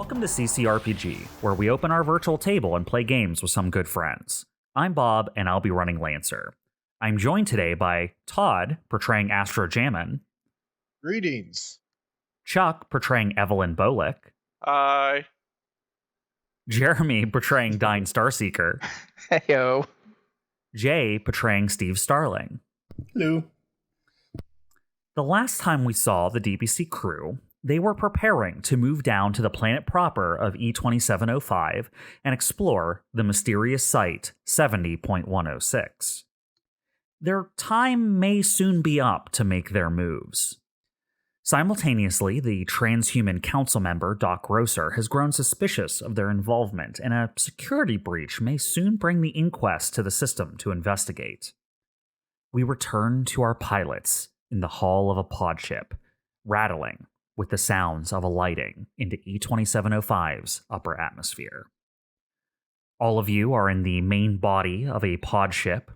Welcome to CCRPG, where we open our virtual table and play games with some good friends. I'm Bob, and I'll be running Lancer. I'm joined today by Todd, portraying Astro Jamin. Greetings. Chuck, portraying Evelene Bolick. Hi. Jeremy, portraying Dyne Starseeker. Heyo. Jay, portraying Steve Starling. Hello. The last time we saw the DBC crew, they were preparing to move down to the planet proper of E2705 and explore the mysterious site 70.106. Their time may soon be up to make their moves. Simultaneously, the transhuman council member, Doc Grosser, has grown suspicious of their involvement, and a security breach may soon bring the inquest to the system to investigate. We return to our pilots in the hull of a pod ship, rattling with the sounds of alighting into E2705's upper atmosphere. All of you are in the main body of a pod ship.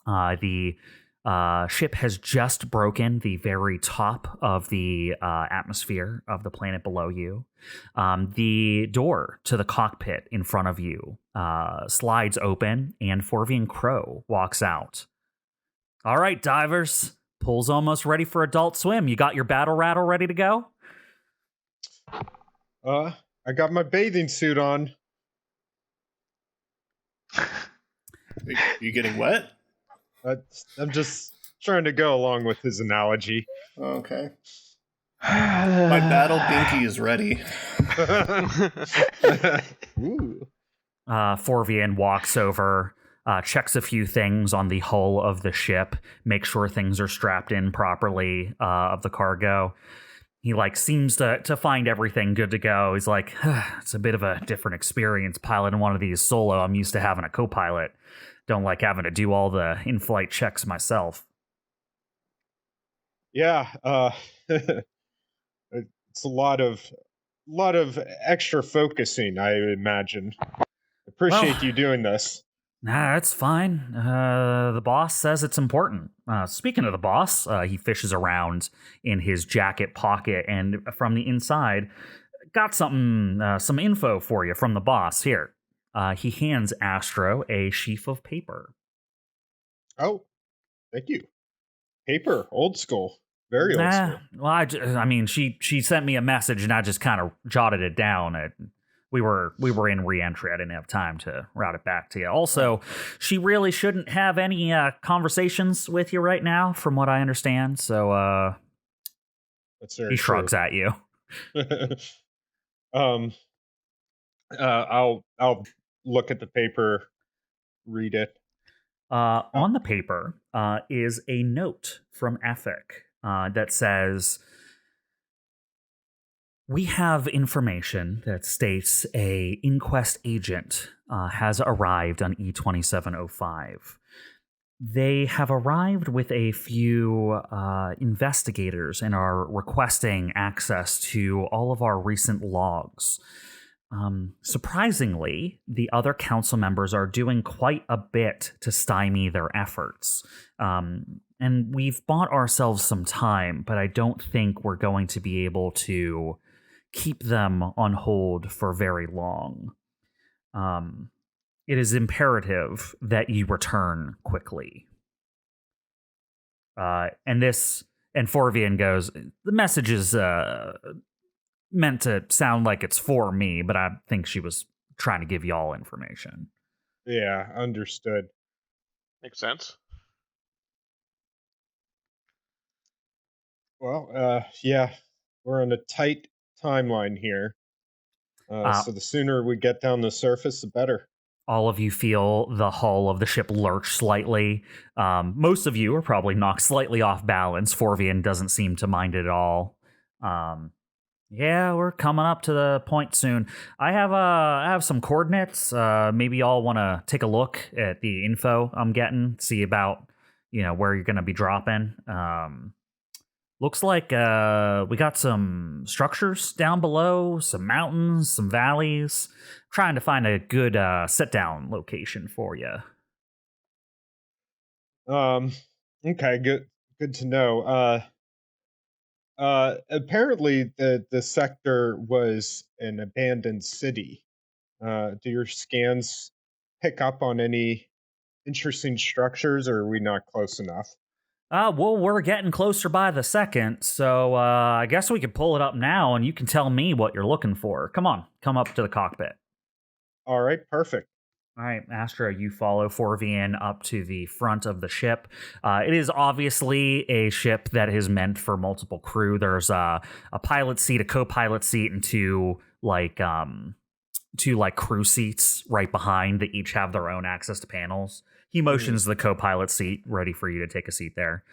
The ship has just broken the very top of the atmosphere of the planet below you. The door to the cockpit in front of you slides open, and Forvian Crow walks out. All right, divers. Pool's almost ready for Adult Swim. You got your battle rattle ready to go? I got my bathing suit on. You getting wet? I'm just trying to go along with his analogy. Okay. My battle binky is ready. Ooh. Forvian walks over, checks a few things on the hull of the ship, make sure things are strapped in properly of the cargo. He seems to find everything good to go. He's like, it's a bit of a different experience piloting one of these solo. I'm used to having a co-pilot. Don't like having to do all the in-flight checks myself. Yeah, it's a lot of extra focusing, I imagine. Appreciate you doing this. Nah, it's fine. The boss says it's important. Speaking of the boss, he fishes around in his jacket pocket, and from the inside, got some info for you from the boss. Here, he hands Astro a sheaf of paper. Oh, thank you. Paper, old school, very old school. Well, I mean, she sent me a message, and I just kind of jotted it down. We were in re-entry. I didn't have time to route it back to you. Also, she really shouldn't have any conversations with you right now, from what I understand. So That's very he shrugs true. at you. I'll look at the paper, read it. On the paper is a note from Ethic that says, we have information that states a inquest agent has arrived on E2705. They have arrived with a few investigators and are requesting access to all of our recent logs. Surprisingly, the other council members are doing quite a bit to stymie their efforts. And we've bought ourselves some time, but I don't think we're going to be able to keep them on hold for very long. It is imperative that you return quickly. And Forvian goes, the message is meant to sound like it's for me, but I think she was trying to give you all information. Yeah, understood. Makes sense. Well, yeah, we're on a tight timeline here. So the sooner we get down the surface, the better. All of you feel the hull of the ship lurch slightly. Most of you are probably knocked slightly off balance. Forvian doesn't seem to mind it at all. Yeah, we're coming up to the point soon. I have some coordinates. Maybe y'all want to take a look at the info I'm getting, see about where you're going to be dropping. Looks like we got some structures down below, some mountains, some valleys. Trying to find a good sit-down location for you. Okay, good to know. Apparently the sector was an abandoned city. Do your scans pick up on any interesting structures, or are we not close enough? Well, we're getting closer by the second, so I guess we could pull it up now, and you can tell me what you're looking for. Come on, come up to the cockpit. All right, perfect. All right, Astro, you follow Forvian up to the front of the ship. It is obviously a ship that is meant for multiple crew. There's a pilot seat, a co-pilot seat, and two crew seats right behind that each have their own access to panels. He motions the co-pilot seat, ready for you to take a seat there.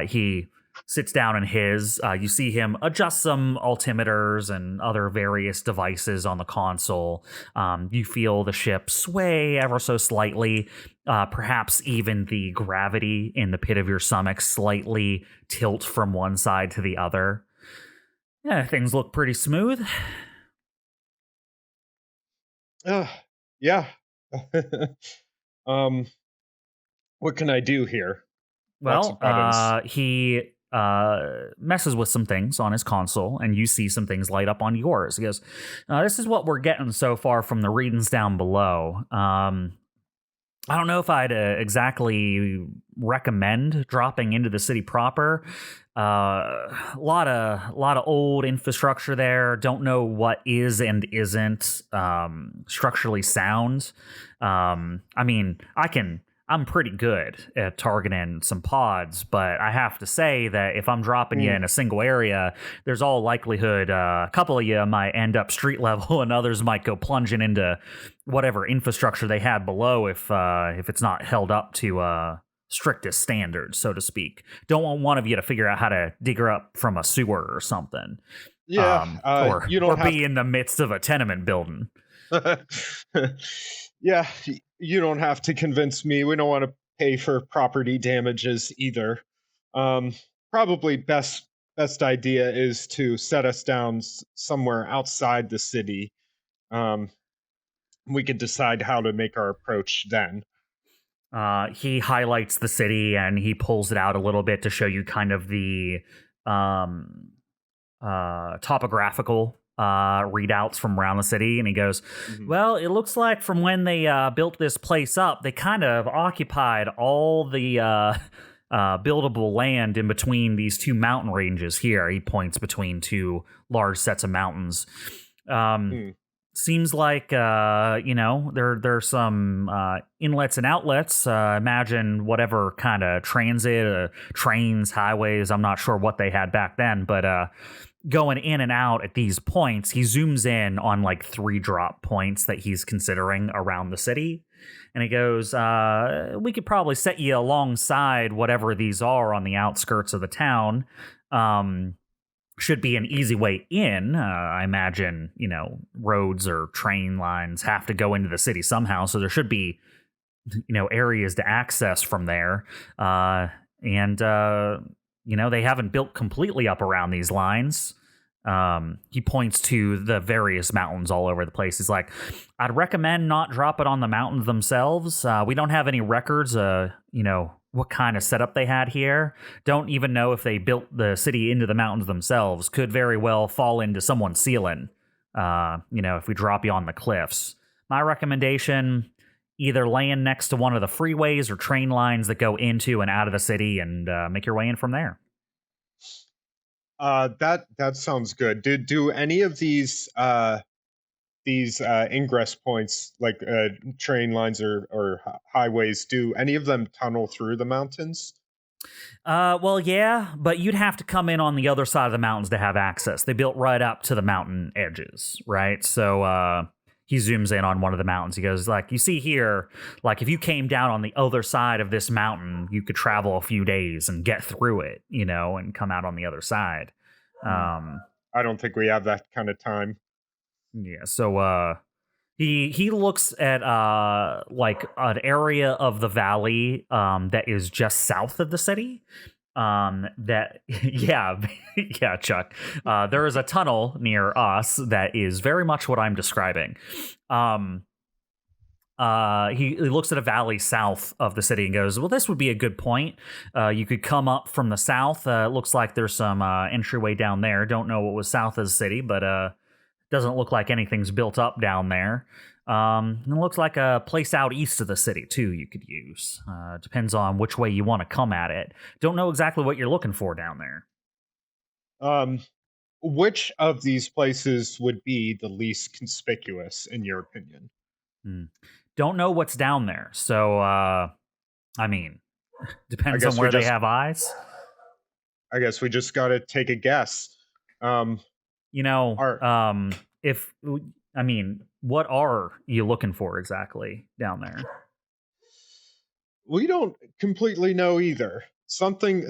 He sits down in his. You see him adjust some altimeters and other various devices on the console. You feel the ship sway ever so slightly. Perhaps even the gravity in the pit of your stomach slightly tilt from one side to the other. Yeah, things look pretty smooth. Yeah. What can I do here? Well, he messes with some things on his console, and you see some things light up on yours. He goes, this is what we're getting so far from the readings down below. I don't know if I'd exactly recommend dropping into the city proper. A lot of old infrastructure there. Don't know what is and isn't structurally sound. I mean, I'm pretty good at targeting some pods, but I have to say that if I'm dropping you in a single area, there's all likelihood a couple of you might end up street level and others might go plunging into whatever infrastructure they had below if it's not held up to strictest standards, so to speak. Don't want one of you to figure out how to dig her up from a sewer or something. Yeah, or be in the midst of a tenement building. Yeah, you don't have to convince me. We don't want to pay for property damages either. Probably best idea is to set us down somewhere outside the city. We could decide how to make our approach then. He highlights the city and he pulls it out a little bit to show you kind of the topographical readouts from around the city, and he goes, well, it looks like from when they built this place up, they kind of occupied all the buildable land in between these two mountain ranges here. He points between two large sets of mountains. Seems like there's some inlets and outlets. Imagine whatever kind of transit, trains, highways. I'm not sure what they had back then, but going in and out at these points, he zooms in on like 3 drop points that he's considering around the city. And he goes, we could probably set you alongside whatever these are on the outskirts of the town. Should be an easy way in. I imagine, roads or train lines have to go into the city somehow. So there should be, areas to access from there. They haven't built completely up around these lines. He points to the various mountains all over the place. He's like, I'd recommend not drop it on the mountains themselves. We don't have any records, what kind of setup they had here. Don't even know if they built the city into the mountains themselves. Could very well fall into someone's ceiling, if we drop you on the cliffs. My recommendation, either land next to one of the freeways or train lines that go into and out of the city and make your way in from there. That sounds good. Do any of these ingress points, like train lines or highways, do any of them tunnel through the mountains? Well, yeah, but you'd have to come in on the other side of the mountains to have access. They built right up to the mountain edges, right? So he zooms in on one of the mountains. He goes, like, you see here, like, if you came down on the other side of this mountain, you could travel a few days and get through it, and come out on the other side. I don't think we have that kind of time. Yeah, so he looks at like an area of the valley that is just south of the city. Yeah, Chuck. There is a tunnel near us that is very much what I'm describing. He looks at a valley south of the city and goes, well, this would be a good point. You could come up from the south. Looks like there's some entryway down there. Don't know what was south of the city, but doesn't look like anything's built up down there. And it looks like a place out east of the city, too, you could use. Depends on which way you want to come at it. Don't know exactly what you're looking for down there. Which of these places would be the least conspicuous, in your opinion? Don't know what's down there. So, I mean, depends on where they have eyes. I guess we just got to take a guess. What are you looking for exactly down there? We don't completely know either. Something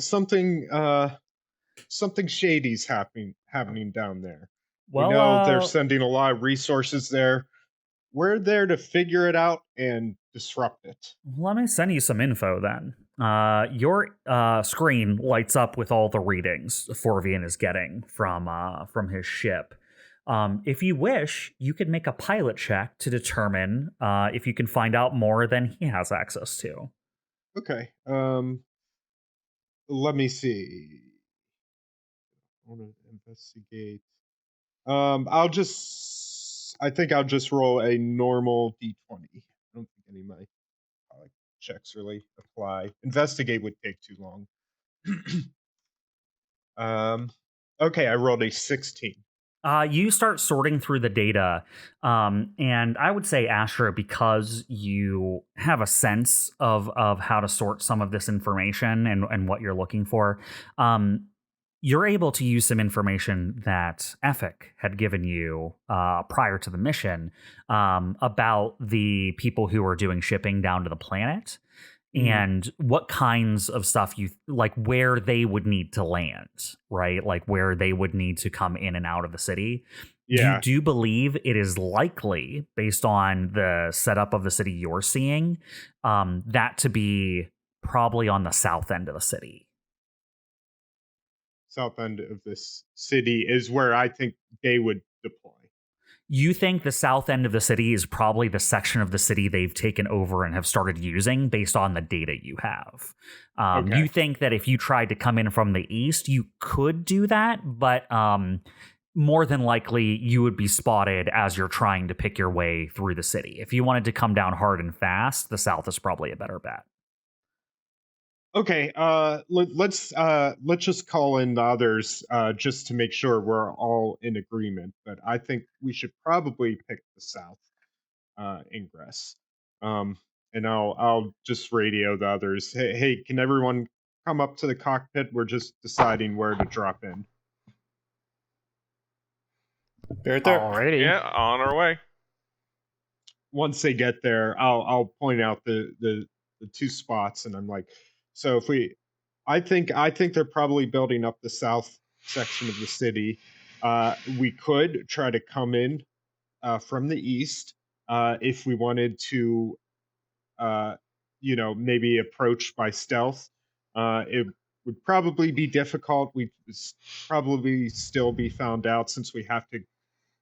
shady's happening down there. Well, we know they're sending a lot of resources there. We're there to figure it out and disrupt it. Let me send you some info then. Your screen lights up with all the readings Forvian is getting from his ship. If you wish, you could make a pilot check to determine if you can find out more than he has access to. Okay. Let me see. I want to investigate. I think I'll just roll a normal d20. I don't think any of my checks really apply. Investigate would take too long. Okay, I rolled a 16. You start sorting through the data, and I would say, Astro, because you have a sense of how to sort some of this information and what you're looking for, you're able to use some information that Ethic had given you prior to the mission about the people who are doing shipping down to the planet and what kinds of stuff where they would need to land, right? Like where they would need to come in and out of the city. Yeah. You do believe it is likely, based on the setup of the city you're seeing, that to be probably on the south end of the city. South end of this city is where I think they would deploy. You think the south end of the city is probably the section of the city they've taken over and have started using based on the data you have. Okay. You think that if you tried to come in from the east, you could do that, but more than likely you would be spotted as you're trying to pick your way through the city. If you wanted to come down hard and fast, the south is probably a better bet. Okay, let's just call in the others just to make sure we're all in agreement. But I think we should probably pick the south ingress. And I'll just radio the others. Hey, can everyone come up to the cockpit? We're just deciding where to drop in. Right there. Alrighty. Yeah, on our way. Once they get there, I'll point out the two spots, and I'm like, so I think they're probably building up the south section of the city. We could try to come in from the east if we wanted to, maybe approach by stealth. It would probably be difficult. We'd probably still be found out since we have to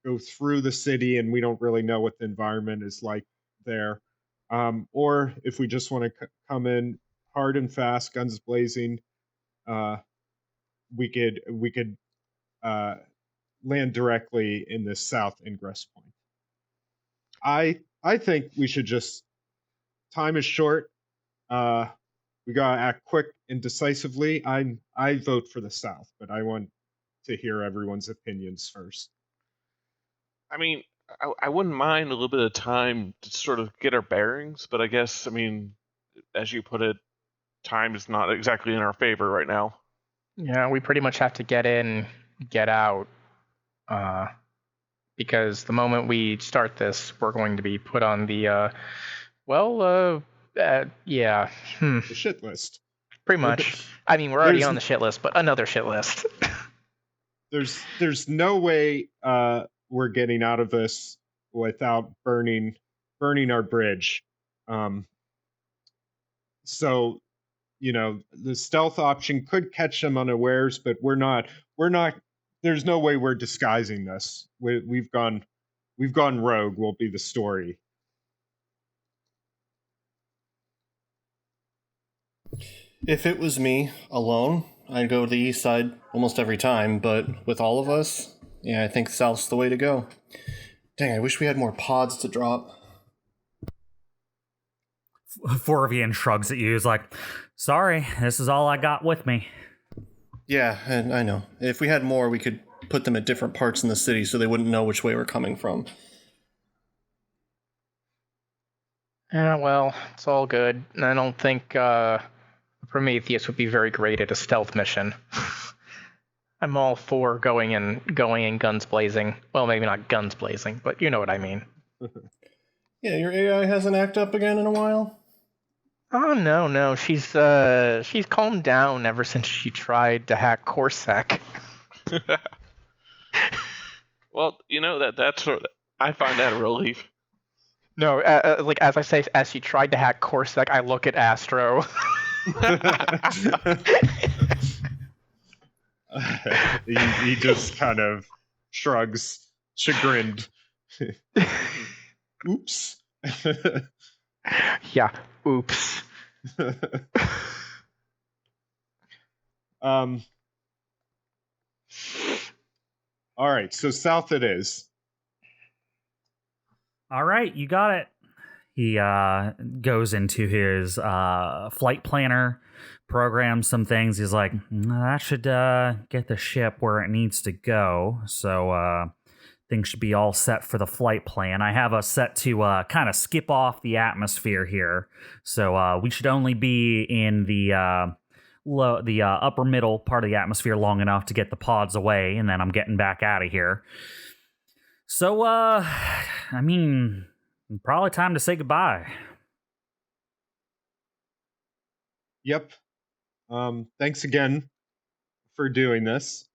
go through the city and we don't really know what the environment is like there. Or if we just want to come in hard and fast, guns blazing, we could land directly in this south ingress point. I think we should just, time is short. We gotta act quick and decisively. I vote for the south, but I want to hear everyone's opinions first. I mean, I wouldn't mind a little bit of time to sort of get our bearings, but I guess, as you put it, time is not exactly in our favor right now. Yeah, we pretty much have to get in, get out, because the moment we start this, we're going to be put on the, the shit list. Pretty much. We're already on the shit list, but another shit list. There's no way we're getting out of this without burning our bridge. So, the stealth option could catch them unawares, but we're not. There's no way we're disguising this. We've gone rogue. Will be the story. If it was me alone, I'd go to the east side almost every time, but with all of us, yeah, I think south's the way to go. Dang, I wish we had more pods to drop. Forvian shrugs at you. He's like, sorry, this is all I got with me. Yeah, and I know. If we had more, we could put them at different parts in the city so they wouldn't know which way we're coming from. Yeah, well, it's all good. I don't think Prometheus would be very great at a stealth mission. I'm all for going in guns blazing. Well, maybe not guns blazing, but you know what I mean. Yeah, your AI hasn't acted up again in a while? Oh, no. She's calmed down ever since she tried to hack Corsac. Well, that's sort of, I find that a relief. No, like as I say, as she tried to hack Corsac, I look at Astro. He just kind of shrugs, chagrined. Oops. Yeah, oops. All right, so south it is. All right, you got it. He goes into his flight planner, programs some things. He's like, that should get the ship where it needs to go. So things should be all set for the flight plan. I have us set to kind of skip off the atmosphere here. So we should only be in the upper middle part of the atmosphere long enough to get the pods away, and then I'm getting back out of here. So, I mean, probably time to say goodbye. Yep. Thanks again for doing this.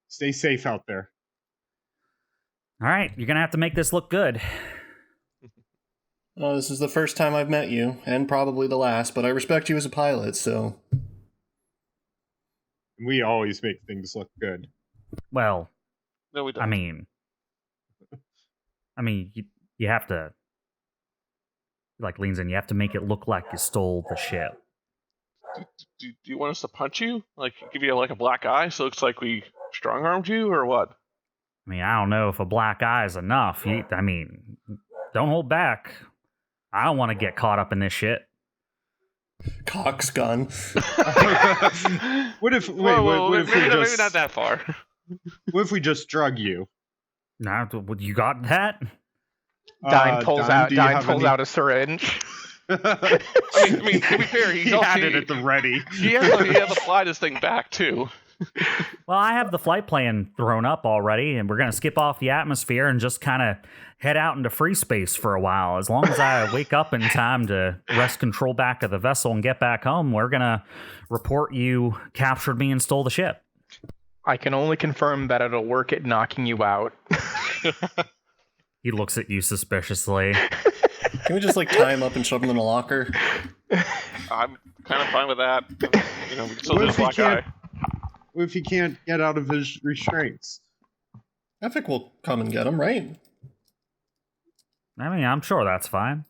Stay safe out there. All right, you're going to have to make this look good. This is the first time I've met you, and probably the last, but I respect you as a pilot, so... We always make things look good. Well, No, we don't. I mean, you have to, like leans in, you have to make it look like you stole the ship. Do you want us to punch you? Like, give you like a black eye so it looks like we strong-armed you, or what? I mean, I don't know if a black eye is enough. Don't hold back. I don't want to get caught up in this shit. Cox gun. What if maybe not that far. What if we just drug you? Nah, you got that? Dyne pulls Dyne, out a syringe. I mean, to be fair, he had it at the ready. He has to fly this thing back too. Well, I have the flight plan thrown up already, and we're going to skip off the atmosphere and just kind of head out into free space for a while. As long as I wake up in time to wrest control back of the vessel and get back home, we're going to report you captured me and stole the ship. I can only confirm that it'll work at knocking you out. He looks at you suspiciously. Can we just, tie him up and shove him in a locker? I'm kind of fine with that. We can still do this black eye. What if he can't get out of his restraints? I think we'll come and get him, right? I mean, I'm sure that's fine.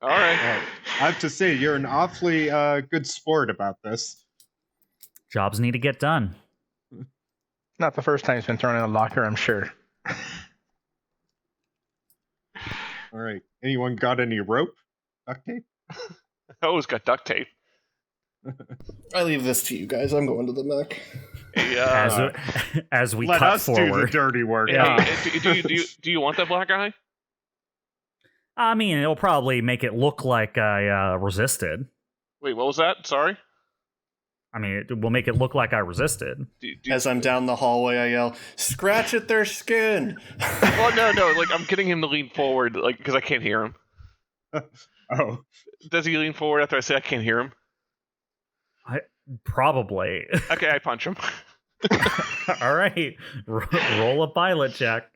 All right. I have to say, you're an awfully good sport about this. Jobs need to get done. Not the first time he's been thrown in a locker, I'm sure. All right. Anyone got any rope? Duct tape? I always got duct tape. I leave this to you guys. I'm going to the mech. Hey, as we let cut us do forward. the dirty work. Yeah. Do you want that black eye? I mean, it'll probably make it look like I resisted. Wait, what was that? Sorry? I mean, it will make it look like I resisted. As I'm down the hallway, I yell, "Scratch at their skin!" Oh, no. I'm getting him to lean forward, because I can't hear him. Oh. Does he lean forward after I say I can't hear him? Probably. Okay, I punch him. All right. Roll a pilot check.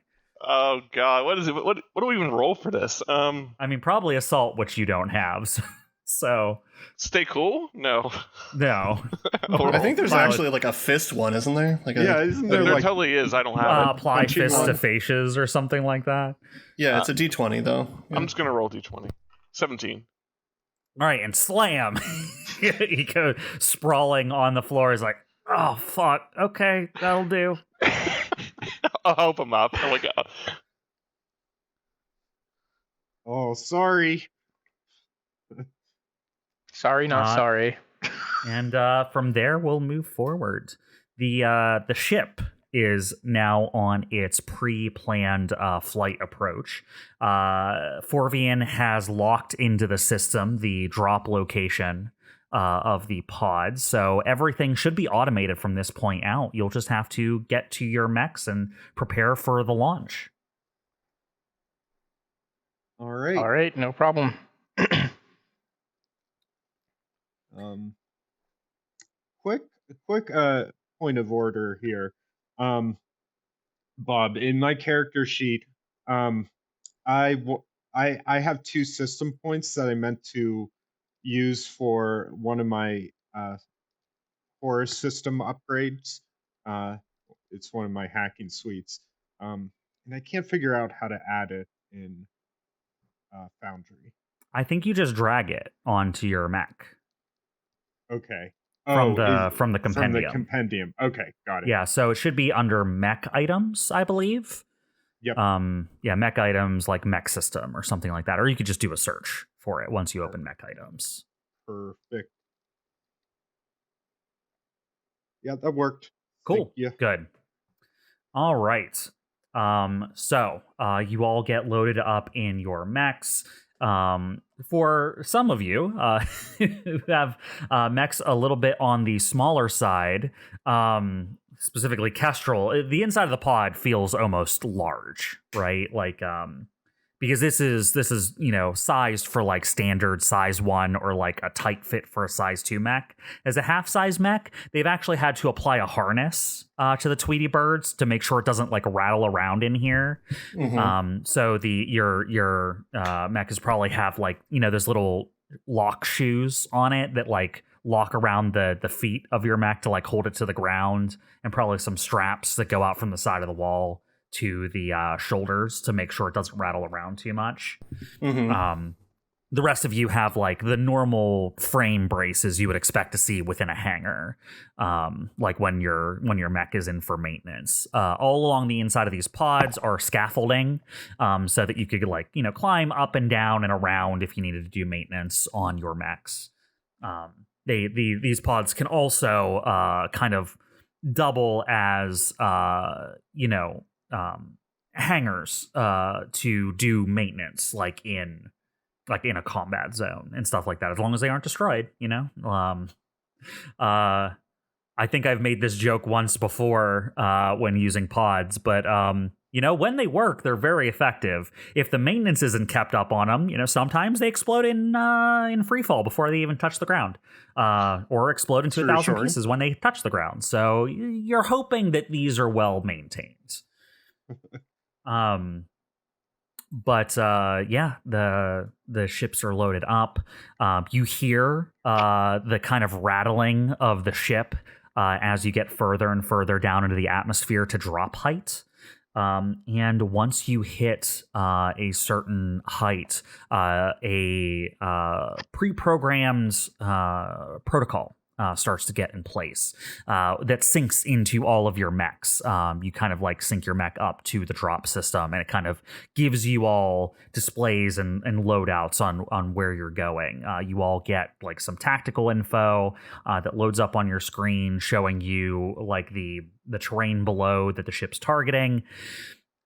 Oh, God. What is it? What do we even roll for this? I mean, probably assault, which you don't have. So. So Stay cool? No. no. I think there's Well, actually like a fist one, isn't there? Like a, Yeah, isn't there There like totally is. I don't have it. apply punching fist one. to faces or something like that. yeah, it's a D20 though. Yeah. I'm just gonna roll d20. 17. All right, and slam. He goes sprawling on the floor. He's like, oh fuck. Okay, that'll do. I'll help him up. I'm like, oh, sorry. Sorry, not sorry. And from there, we'll move forward. The ship is now on its pre-planned flight approach. Forvian has locked into the system the drop location of the pod, so everything should be automated from this point out. You'll just have to get to your mechs and prepare for the launch. All right. All right, no problem. Quick point of order here. Bob, in my character sheet, I have 2 system points that I meant to use for one of my horror system upgrades. It's one of my hacking suites, and I can't figure out how to add it in Foundry. I think you just drag it onto your mech Okay. from Oh, the from the from compendium. the compendium. Okay, got it. Yeah, so it should be under mech items, I believe. Yep. Yeah, mech items like mech system or something like that. Or you could just do a search for it once you open mech items. Perfect. Yeah, that worked. Cool. Yeah. Good. All right. So you all get loaded up in your mechs. For some of you who have mechs a little bit on the smaller side, specifically KESTRAL, the inside of the pod feels almost large, right? Like because this is sized for like standard size 1 or like a tight fit for a size 2 mech. As a half size mech, they've actually had to apply a harness to the Tweety birds to make sure it doesn't like rattle around in here. Mhm. So your mech is probably have like those little lock shoes on it that like lock around the feet of your mech to like hold it to the ground, and probably some straps that go out from the side of the wall to the shoulders to make sure it doesn't rattle around too much. Mhm. The rest of you have like the normal frame braces you would expect to see within a hangar, like when your mech is in for maintenance. All along the inside of these pods are scaffolding, so that you could like climb up and down and around if you needed to do maintenance on your mechs. These pods can also kind of double as hangars to do maintenance, like in a combat zone and stuff like that, as long as they aren't destroyed. I think I've made this joke once before when using pods, but when they work, they're very effective. If the maintenance isn't kept up on them, sometimes they explode in free fall before they even touch the ground, or explode into 1,000 pieces when they touch the ground. So you're hoping that these are well maintained. But yeah, the ships are loaded up. You hear the kind of rattling of the ship as you get further and further down into the atmosphere to drop height. And once you hit a certain height, a pre-programmed protocol starts to get in place that syncs into all of your mechs. You kind of like sync your mech up to the drop system, and it kind of gives you all displays and loadouts on where you're going. You all get like some tactical info that loads up on your screen, showing you like the terrain below that the ship's targeting.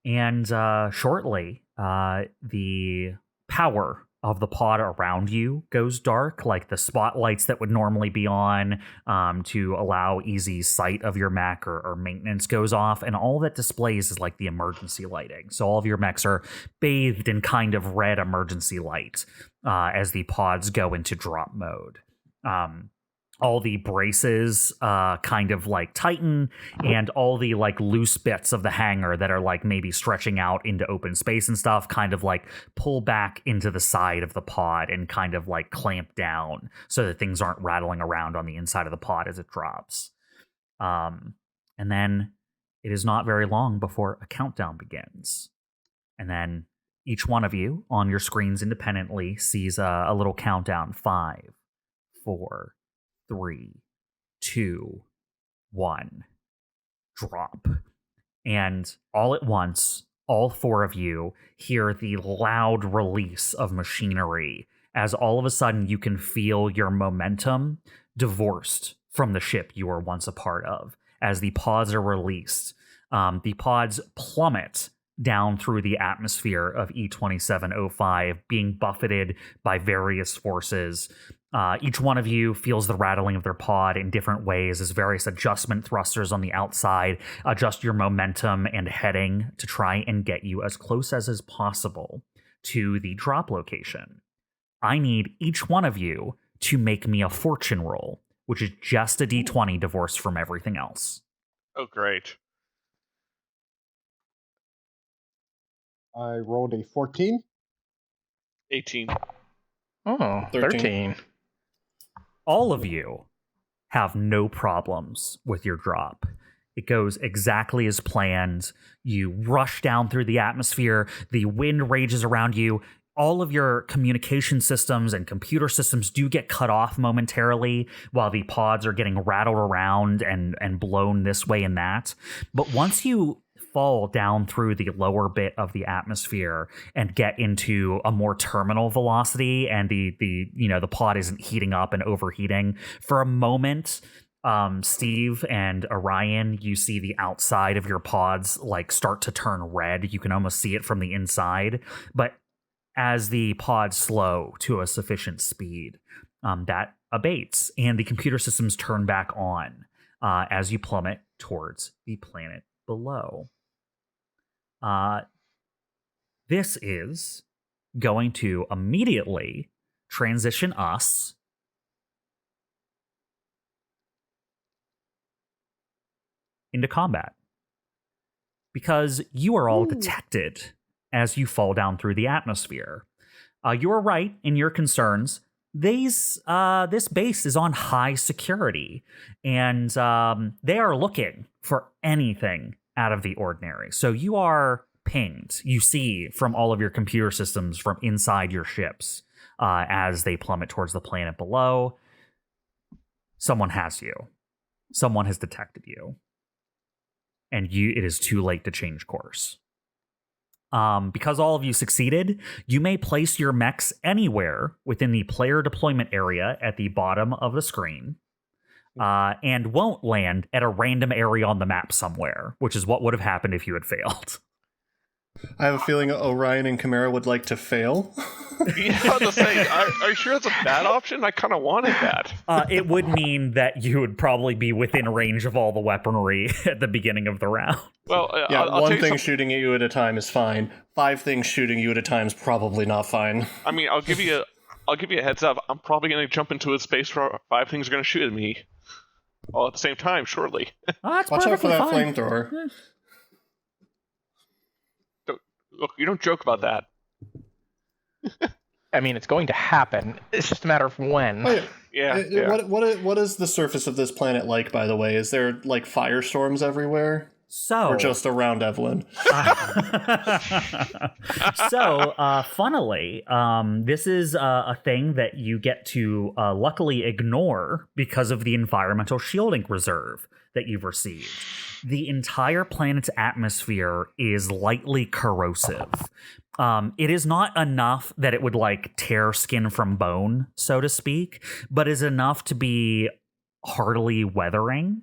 And shortly, the power of the pod around you goes dark, like the spotlights that would normally be on to allow easy sight of your mech or maintenance goes off, and all that displays is like the emergency lighting. So all of your mechs are bathed in kind of red emergency light as the pods go into drop mode. all the braces kind of like tighten, and all the like loose bits of the hangar that are like maybe stretching out into open space and stuff kind of like pull back into the side of the pod and kind of like clamp down so that things aren't rattling around on the inside of the pod as it drops. And then it is not very long before a countdown begins. And then each one of you on your screens independently sees a little countdown. 5, 4, 3, 2, 1. Drop. And all at once, all 4 of you hear the loud release of machinery as all of a sudden you can feel your momentum divorced from the ship you were once a part of. As the pods are released, the pods plummet down through the atmosphere of E2705, being buffeted by various forces. Each one of you feels the rattling of their pod in different ways as various adjustment thrusters on the outside adjust your momentum and heading to try and get you as close as is possible to the drop location. I need each one of you to make me a fortune roll, which is just a d20 divorced from everything else. Oh, great. I rolled a 14. 18. Oh, 13. All of you have no problems with your drop. It goes exactly as planned. You rush down through the atmosphere. The wind rages around you. All of your communication systems and computer systems do get cut off momentarily while the pods are getting rattled around and blown this way and that. But once you fall down through the lower bit of the atmosphere and get into a more terminal velocity, and the pod isn't heating up and overheating for a moment, Steve and Orion, you see the outside of your pods like start to turn red. You can almost see it from the inside, but as the pods slow to a sufficient speed, that abates and the computer systems turn back on as you plummet towards the planet below. This is going to immediately transition us into combat, because you are all detected as you fall down through the atmosphere. You are right in your concerns. This base is on high security, and they are looking for anything out of the ordinary. So you are pinged. You see from all of your computer systems from inside your ships as they plummet towards the planet below. Someone has you. Someone has detected you. And it is too late to change course. Because all of you succeeded, you may place your mechs anywhere within the player deployment area at the bottom of the screen, and won't land at a random area on the map somewhere, which is what would have happened if you had failed. I have a feeling Orion and CHIMERA would like to fail. Yeah, I was to say, are you sure that's a bad option? I kind of wanted that. It would mean that you would probably be within range of all the weaponry at the beginning of the round. Well, yeah, I'll one thing shooting at you at a time is fine. 5 things shooting you at a time is probably not fine. I mean, I'll give you a heads up. I'm probably going to jump into a space where 5 things are going to shoot at me all at the same time, shortly. That's Watch out for that fine. flamethrower. Look, you don't joke about that. I mean, it's going to happen. It's just a matter of when. Oh, Yeah. What is the surface of this planet like, by the way? Is there, like, firestorms everywhere? So, or just around Evelene? Funnily, this is a thing that you get to luckily ignore because of the environmental shielding reserve that you've received. The entire planet's atmosphere is lightly corrosive. It is not enough that it would like tear skin from bone, so to speak, but is enough to be hardly weathering.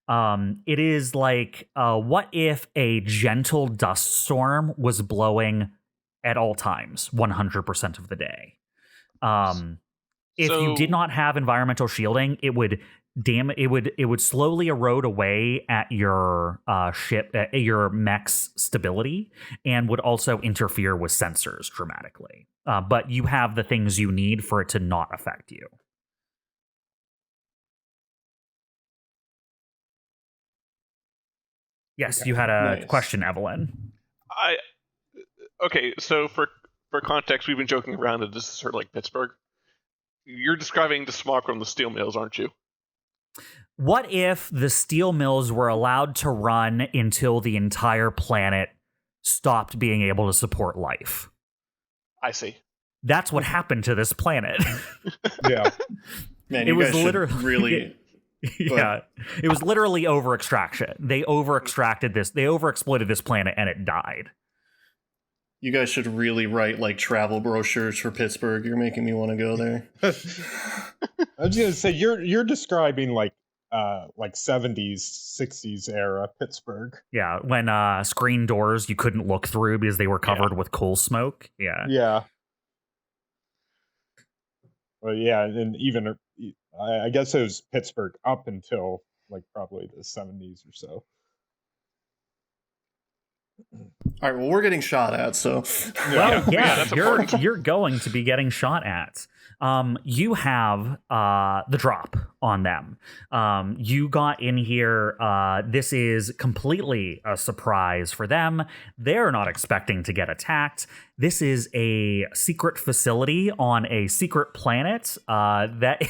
It is like, what if a gentle dust storm was blowing at all times, 100% of the day? If you did not have environmental shielding, it would slowly erode away at your ship, your mech's stability, and would also interfere with sensors dramatically. But you have the things you need for it to not affect you. Yes, Okay. you had a Nice. question, Evelene. Okay, so for context, we've been joking around that this is sort of like Pittsburgh. You're describing the smog from the steel mills, aren't you? What if the steel mills were allowed to run until the entire planet stopped being able to support life? I see. That's what happened to this planet. Yeah. Man, It you was guys should literally- really. Yeah, it was literally over extraction. They over extracted this. They over exploited this planet, and it died. You guys should really write like travel brochures for Pittsburgh. You're making me want to go there. I was gonna say you're describing like 70s, 60s era Pittsburgh. Yeah, when screen doors you couldn't look through because they were covered with coal smoke. Yeah. Yeah. Well, yeah, and even I guess it was Pittsburgh up until like probably the 70s or so. All right, well, we're getting shot at, so. Well, yeah, that's important. you're going to be getting shot at. You have the drop on them. You got in here. This is completely a surprise for them. They're not expecting to get attacked. This is a secret facility on a secret planet that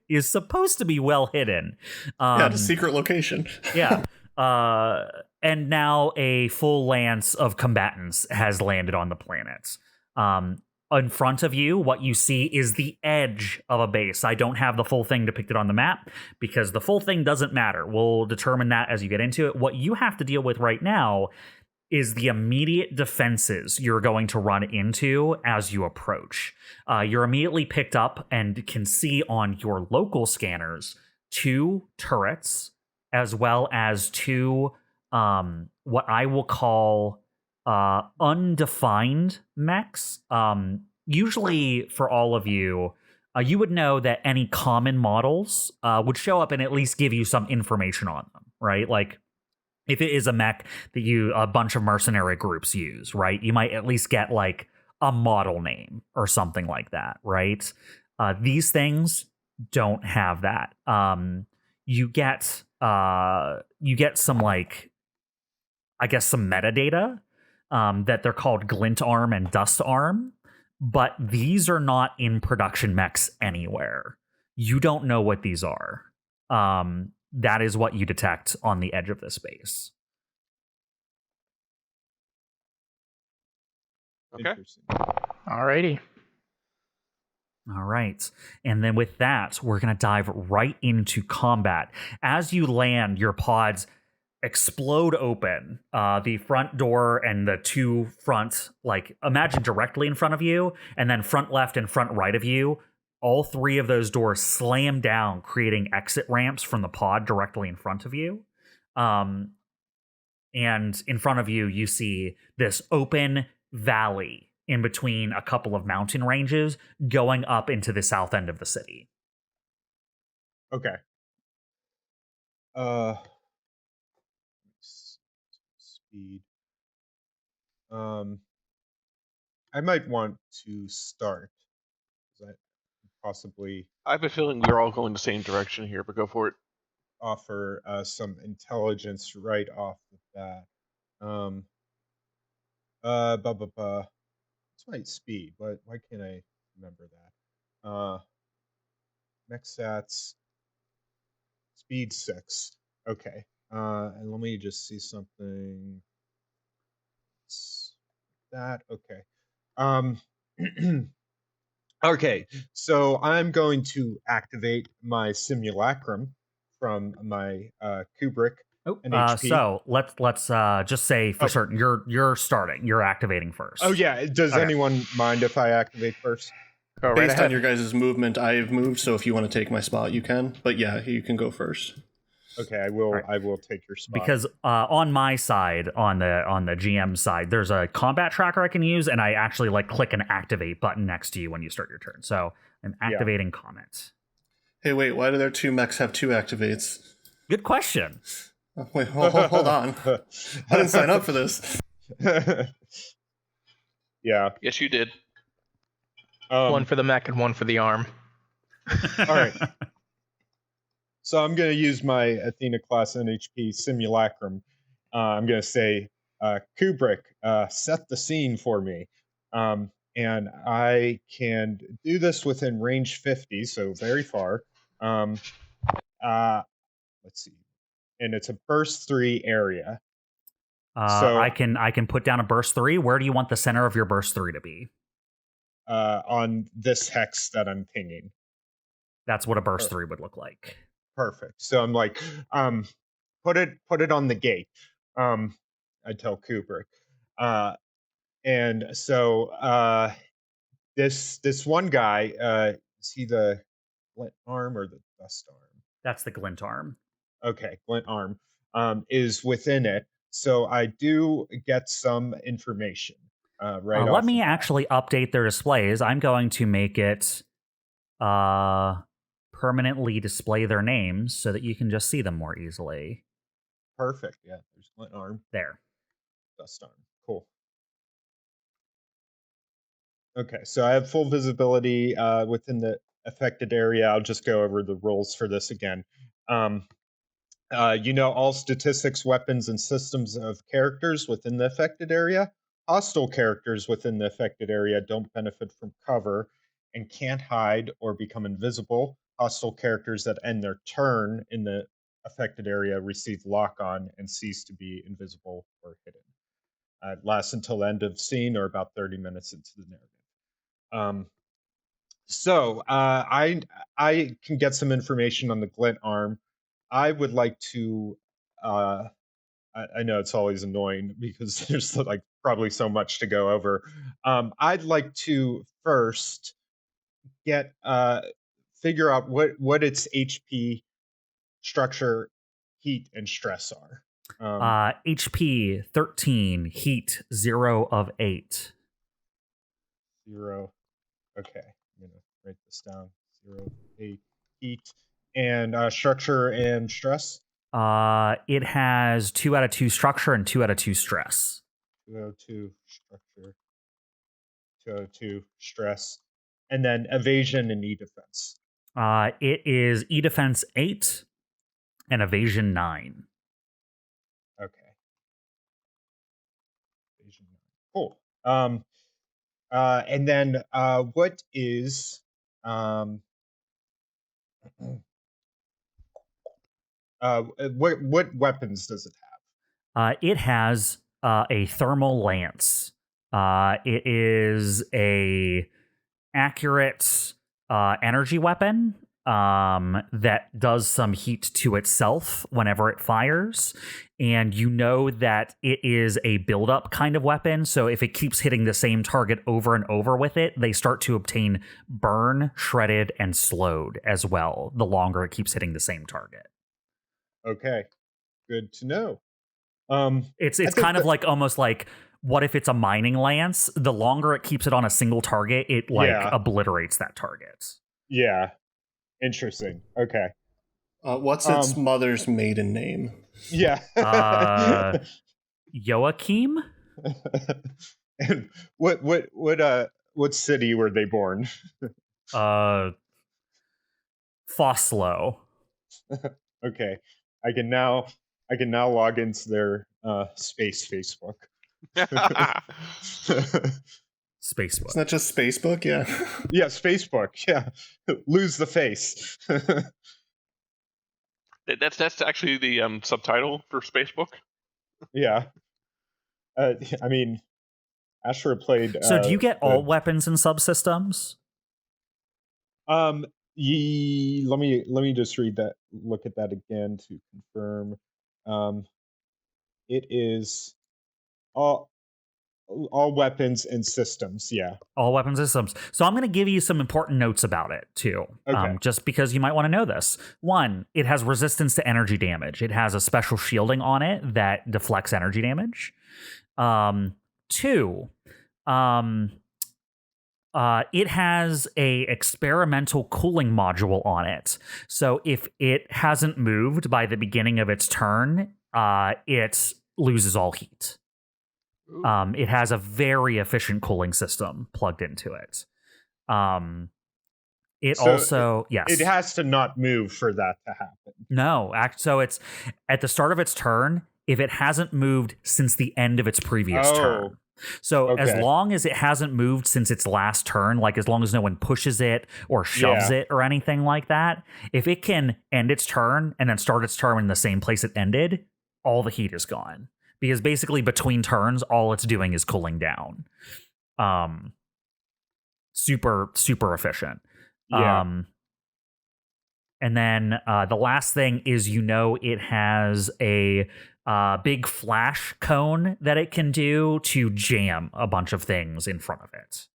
is supposed to be well hidden. Yeah, the secret location. Yeah. And now a full lance of combatants has landed on the planet. In front of you, what you see is the edge of a base. I don't have the full thing depicted on the map because the full thing doesn't matter. We'll determine that as you get into it. What you have to deal with right now is the immediate defenses you're going to run into as you approach. You're immediately picked up and can see on your local scanners 2 turrets, as well as 2 what I will call undefined mechs. Usually for all of you, you would know that any common models would show up and at least give you some information on them, right? Like if it is a mech that a bunch of mercenary groups use, right? You might at least get like a model name or something like that, right? These things don't have that. You get some like, I guess, some metadata that they're called glint arm and dust arm, but these are not in production mechs anywhere. You don't know what these are. That is what you detect on the edge of this base. Okay. Interesting. Alrighty. All right. And then with that, we're going to dive right into combat. As you land, your pods explode open. The front door and the 2 front, like imagine directly in front of you, and then front left and front right of you. All 3 of those doors slam down, creating exit ramps from the pod directly in front of you. And in front of you, you see this open valley in between a couple of mountain ranges going up into the south end of the city. Okay. Speed. I might want to start. 'Cause I possibly I have a feeling we're all going the same direction here, but go for it. offer some intelligence right off the bat. What's my speed? Why can't I remember that? Mech stats. Speed 6. Okay. And let me just see something. That okay. Okay, so I'm going to activate my simulacrum from my Kubrick and HP. So let's just say for certain you're starting. You're activating first. Oh yeah, does Okay. anyone mind if I activate first? Go right Based ahead. on your guys' movement, I've moved, so if you want to take my spot, you can. But yeah, you can go first. Okay, I will. Right. I will take your spot. Because on my side, on the GM side, there's a combat tracker I can use, and I actually like click an activate button next to you when you start your turn. So I'm activating comments. Hey, wait, why do their 2 mechs have 2 activates? Good question. Oh, wait, hold on. I didn't sign up for this. Yeah. Yes, you did. One for the mech and one for the arm. All right. So I'm going to use my Athena class NHP simulacrum, I'm going to say, Kubrick, set the scene for me. And I can do this within range 50, so very far. Let's see. And it's a burst 3 area. So I can put down a burst 3. Where do you want the center of your burst 3 to be? On this hex that I'm pinging. That's what a burst 3 would look like. Perfect. So I'm like, put it on the gate. I tell Kubrick. And so this one guy, is he the glint arm or the dust arm? That's the glint arm. Okay, glint arm is within it. So I do get some information. Right. Let me actually update their displays. I'm going to make it permanently display their names so that you can just see them more easily. Perfect. Yeah, there's glint arm. There. Dust arm. Cool. Okay, so I have full visibility within the affected area. I'll just go over the rules for this again. All statistics, weapons, and systems of characters within the affected area. Hostile characters within the affected area don't benefit from cover and can't hide or become invisible. Hostile characters that end their turn in the affected area receive lock-on and cease to be invisible or hidden. It lasts until the end of scene or about 30 minutes into the narrative. I can get some information on the glint arm. I would like to I know it's always annoying because there's like probably so much to go over. I'd like to first get figure out what its HP, structure, heat, and stress are. HP 13, heat 0 of 8. 0. Okay, I'm gonna write this down. 0, 8, heat, and structure and stress. It has 2 out of 2 structure and 2 out of 2 stress. 2 out of 2 structure, 2 out of 2 stress, and then evasion and E defense. It is E defense 8 and evasion 9. Okay. Evasion 9. Cool. And then what is what weapons does it have? It has a thermal lance. It is a accurate energy weapon that does some heat to itself whenever it fires. And you know that it is a build-up kind of weapon. So if it keeps hitting the same target over and over with it, they start to obtain burn, shredded, and slowed as well, the longer it keeps hitting the same target. Okay. Good to know. It's kind of like almost like, what if it's a mining lance? The longer it keeps it on a single target, it obliterates that target. Yeah. Interesting. Okay. What's its mother's maiden name? Yeah. Joachim? And what city were they born? Foslo. Okay. I can now log into their space Facebook. Spacebook. Isn't that just Spacebook? Yeah. Yeah, Spacebook. Yeah. Lose the face. That's actually the subtitle for Spacebook. Yeah. I mean, Astro played. So do you get all weapons and subsystems? Let me just read that. Look at that again to confirm. It is all weapons and systems. Yeah. All weapons and systems. So I'm going to give you some important notes about it too. Okay. Just because you might want to know this. 1, it has resistance to energy damage. It has a special shielding on it that deflects energy damage. 2, it has a experimental cooling module on it. So if it hasn't moved by the beginning of its turn, it loses all heat. It has a very efficient cooling system plugged into it. It has to not move for that to happen. No, so it's at the start of its turn, if it hasn't moved since the end of its previous turn. So as long as it hasn't moved since its last turn, like as long as no one pushes it or shoves it or anything like that, if it can end its turn and then start its turn in the same place it ended, all the heat is gone. Because basically between turns, all it's doing is cooling down. Super, super efficient. And then the last thing is, it has a big flash cone that it can do to jam a bunch of things in front of it.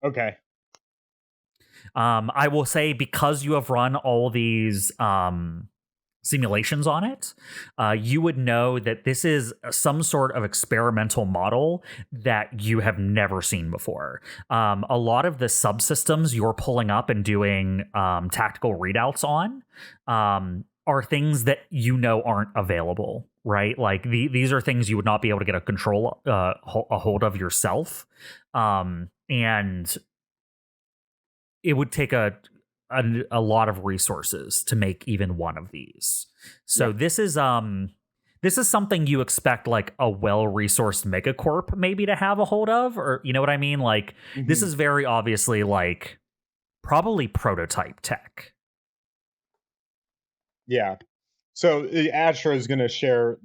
Okay. I will say, because you have run all these simulations on it, you would know that this is some sort of experimental model that you have never seen before. A lot of the subsystems you're pulling up and doing tactical readouts on are things that aren't available, right? Like these are things you would not be able to get a hold of yourself, and it would take a lot of resources to make even one of these. So this is something you expect like a well-resourced megacorp maybe to have a hold of, or you know what I mean? Like this is very obviously like probably prototype tech. Yeah. So Astro is going to share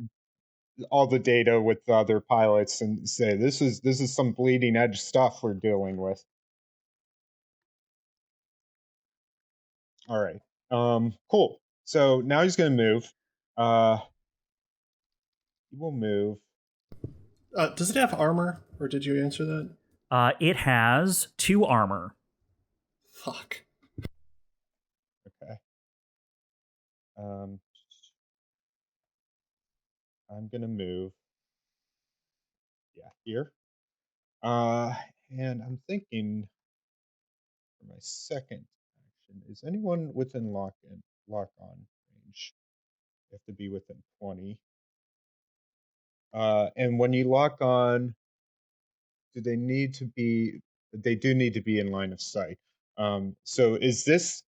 all the data with the other pilots and say this is some bleeding edge stuff we're dealing with. All right. Cool. So now he's going to move. He will move. Does it have armor, or did you answer that? It has 2 armor. Fuck. Okay. I'm going to move. Yeah, here. And I'm thinking for my second action, is anyone within lock on range? You have to be within 20. And when you lock on, do they need to be? They do need to be in line of sight. So is this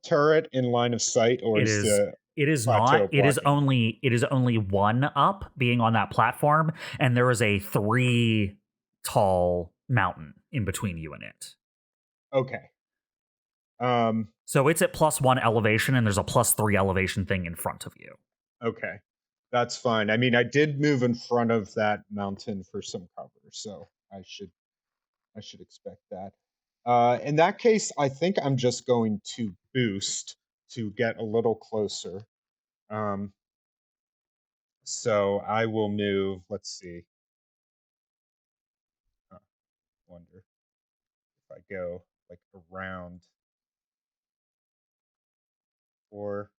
turret in line of sight, or It is not. It is only 1 up, being on that platform, and there is a 3 tall mountain in between you and it. Okay. So it's at +1 elevation, and there's a +3 elevation thing in front of you. Okay. That's fine. I mean, I did move in front of that mountain for some cover, so I should expect that. In that case, I think I'm just going to boost to get a little closer. So I will move. Let's see. Wonder if I go like around 4,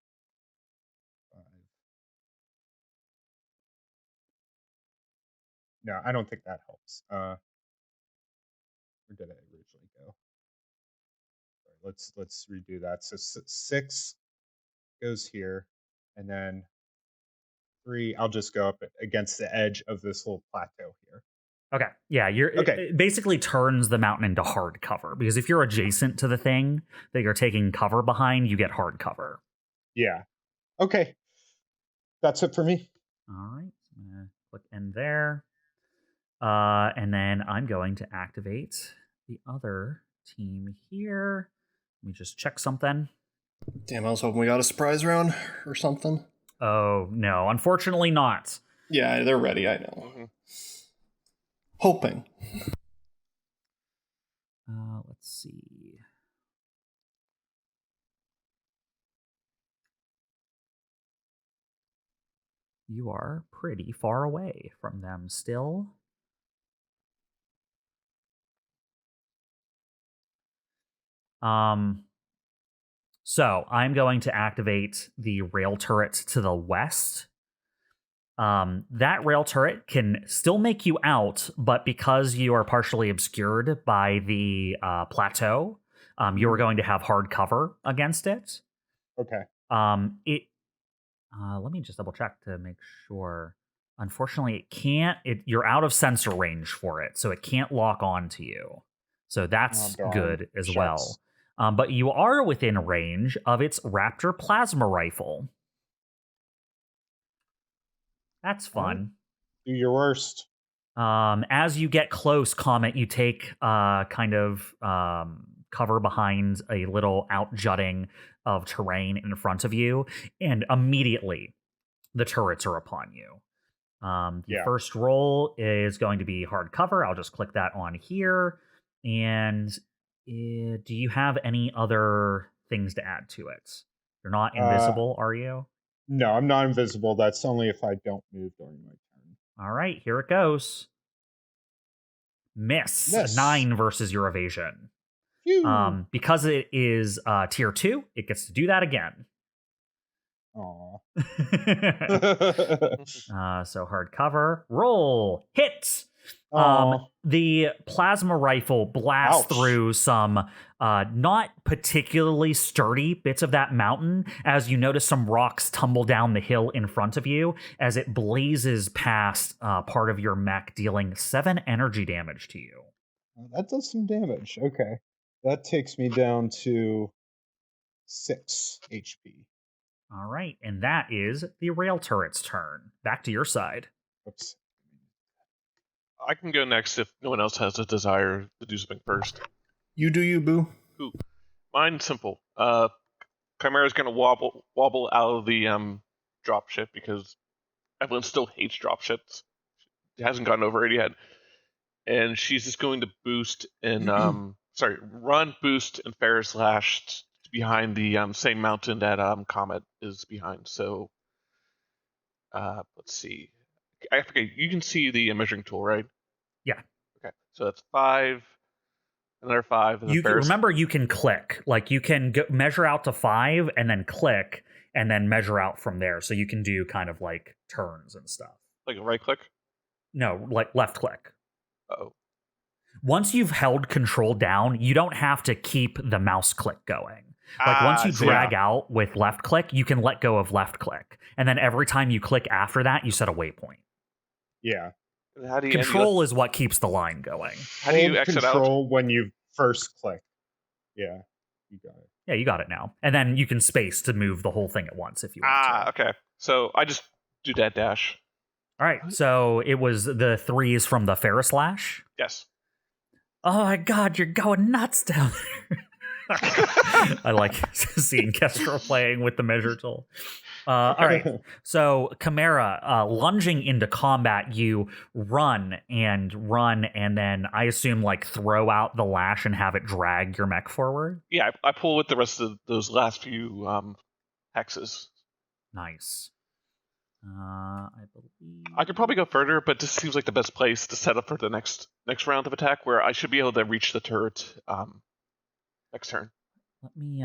5. No, I don't think that helps. Where did I originally go? Sorry, let's redo that. So 6 goes here, and then 3. I'll just go up against the edge of this little plateau here. Okay. Yeah, it basically turns the mountain into hard cover, because if you're adjacent to the thing that you're taking cover behind, you get hard cover. Yeah. Okay. That's it for me. All right. I'm going to click end there. And then I'm going to activate the other team here. Let me just check something. Damn, I was hoping we got a surprise round or something. Oh, no. Unfortunately not. Yeah, they're ready, I know. Mm-hmm. Hoping. Let's see. You are pretty far away from them still. So I'm going to activate the rail turret to the west. That rail turret can still make you out, but because you are partially obscured by the plateau, you are going to have hard cover against it. Okay. Let me just double check to make sure. Unfortunately, it can't. You're out of sensor range for it, so it can't lock on to you. So that's good as well. But you are within range of its Raptor plasma rifle. That's fun. Do your worst. As you get close, Comet, you take kind of cover behind a little outjutting of terrain in front of you, and immediately the turrets are upon you. The first roll is going to be hard cover. I'll just click that on here. And do you have any other things to add to it? You're not invisible, are you? No, I'm not invisible. That's only if I don't move during my turn. All right, here it goes. Miss. 9 versus your evasion. Because it is tier 2, it gets to do that again. Aw. So hard cover. Roll. Hit. Aw. The plasma rifle blasts through some not particularly sturdy bits of that mountain as you notice some rocks tumble down the hill in front of you as it blazes past part of your mech, dealing 7 energy damage to you. That does some damage. Okay. That takes me down to 6 HP. All right, and that is the rail turret's turn. Back to your side. Oops. I can go next if no one else has a desire to do something first. You do you, boo. Ooh. Mine's simple. Chimera's gonna wobble out of the dropship because Evelyn still hates dropships. It hasn't gotten over it yet. And she's just going to boost and run, boost, and Ferris Slash behind the same mountain that Comet is behind. So let's see. I forget. You can see the measuring tool, right? Yeah. Okay. So that's 5, another 5. And remember, you can click. Like you can measure out to 5 and then click and then measure out from there. So you can do kind of like turns and stuff. Like a right click? No, like left click. Oh. Once you've held control down, you don't have to keep the mouse click going. Like once you drag out with left click, you can let go of left click. And then every time you click after that, you set a waypoint. Yeah. How do you control is what keeps the line going. How do you exit control out? When you first click. Yeah. You got it. Yeah, you got it now. And then you can space to move the whole thing at once if you want to. Okay. So I just do that dash. All right. So it was the 3s from the Ferris Lash? Yes. Oh my god, you're going nuts down there. I like seeing KESTRAL playing with the measure tool. All right. So, CHIMERA, lunging into combat, you run, and then I assume like throw out the lash and have it drag your mech forward? Yeah, I pull with the rest of those last few hexes. Nice. I believe I could probably go further, but this seems like the best place to set up for the next round of attack, where I should be able to reach the turret next turn. Let me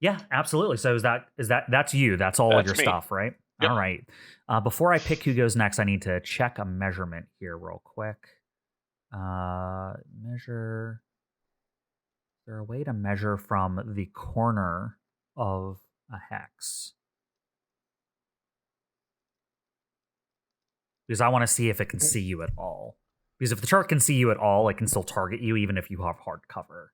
Yeah, absolutely. So that's you. That's all of your stuff, right? Yep. All right. Before I pick who goes next, I need to check a measurement here real quick. Measure. Is there a way to measure from the corner of a hex? Because I want to see if it can see you at all. Because if the turret can see you at all, it can still target you even if you have hard cover.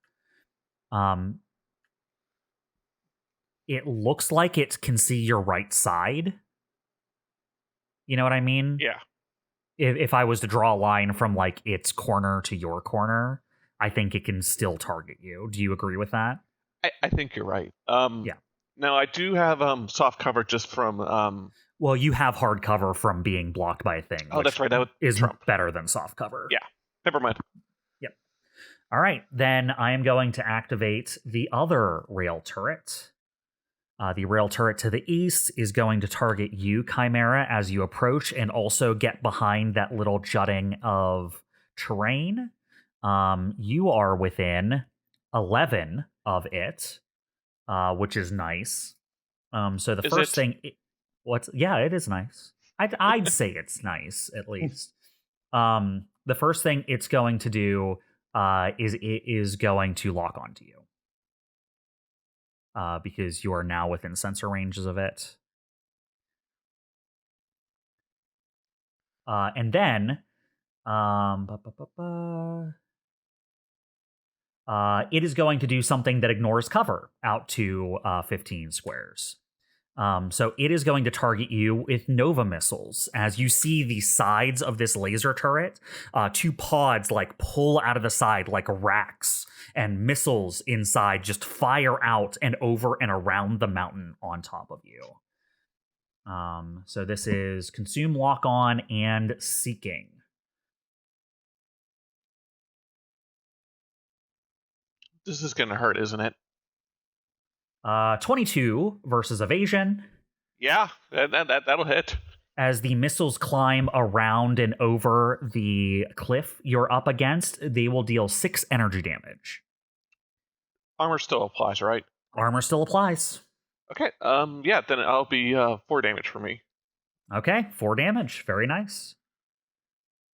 It looks like it can see your right side. You know what I mean? Yeah. If I was to draw a line from like its corner to your corner, I think it can still target you. Do you agree with that? I think you're right. Yeah. Now I do have soft cover just from Well, you have hard cover from being blocked by a thing. Oh, that's right. That is Trump. Better than soft cover. Yeah. Never mind. Yep. All right. Then I am going to activate the other rail turret. The rail turret to the east is going to target you, CHIMERA, as you approach, and also get behind that little jutting of terrain. You are within 11 of it, which is nice. So the first thing, it is nice. I'd say it's nice at least. The first thing it's going to do is it is going to lock onto you. Because you are now within sensor ranges of it. And then it is going to do something that ignores cover out to 15 squares. So it is going to target you with Nova missiles. As you see the sides of this laser turret, 2 pods like pull out of the side like racks, and missiles inside just fire out and over and around the mountain on top of you. So this is Consume, Lock On, and Seeking. This is going to hurt, isn't it? 22 versus Evasion. Yeah, that'll hit. As the missiles climb around and over the cliff you're up against, they will deal 6 energy damage. Armor still applies, right? Armor still applies. Okay, yeah, then I'll be 4 damage for me. Okay, 4 damage. Very nice.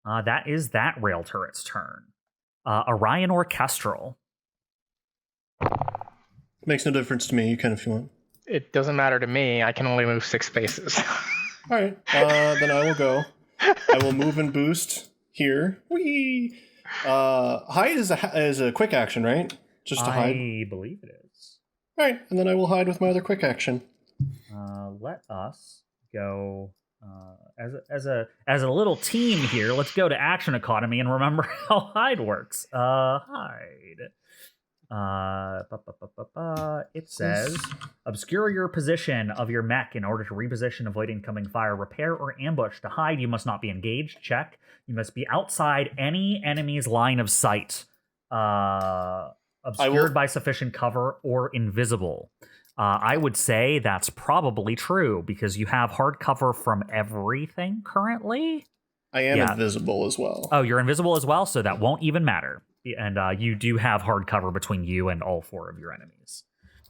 That is that rail turret's turn. Orion or Kestrel? Makes no difference to me. You can if you want. It doesn't matter to me. I can only move 6 spaces. All right, then I will go. I will move and boost here. Whee! Hide is a quick action, right? Just to hide. I believe it is. All right, and then I will hide with my other quick action. Let us go as a little team here. Let's go to Action Economy and remember how hide works. Hide. It says, obscure your position of your mech in order to reposition, avoid incoming fire, repair, or ambush. To hide, you must not be engaged. Check. You must be outside any enemy's line of sight. Obscured by sufficient cover or invisible. I would say that's probably true because you have hard cover from everything currently. I am invisible as well. Oh, you're invisible as well, so that won't even matter. And you do have hard cover between you and all 4 of your enemies.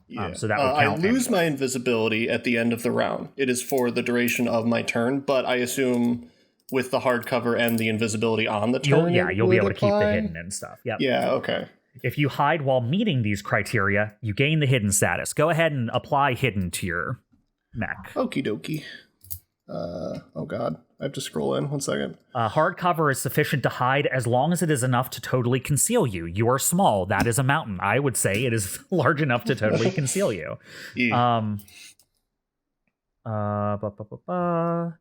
Yeah. So that would count. I lose my invisibility at the end of the round. It is for the duration of my turn, but I assume with the hard cover and the invisibility on the turn, you'll be able to keep the hidden and stuff. Yep. Yeah, okay. If you hide while meeting these criteria, you gain the hidden status. Go ahead and apply hidden to your mech. Okie dokie. Oh god, I have to scroll in. 1 second. Hard cover is sufficient to hide as long as it is enough to totally conceal you. You are small. That is a mountain. I would say it is large enough to totally conceal you. Yeah. The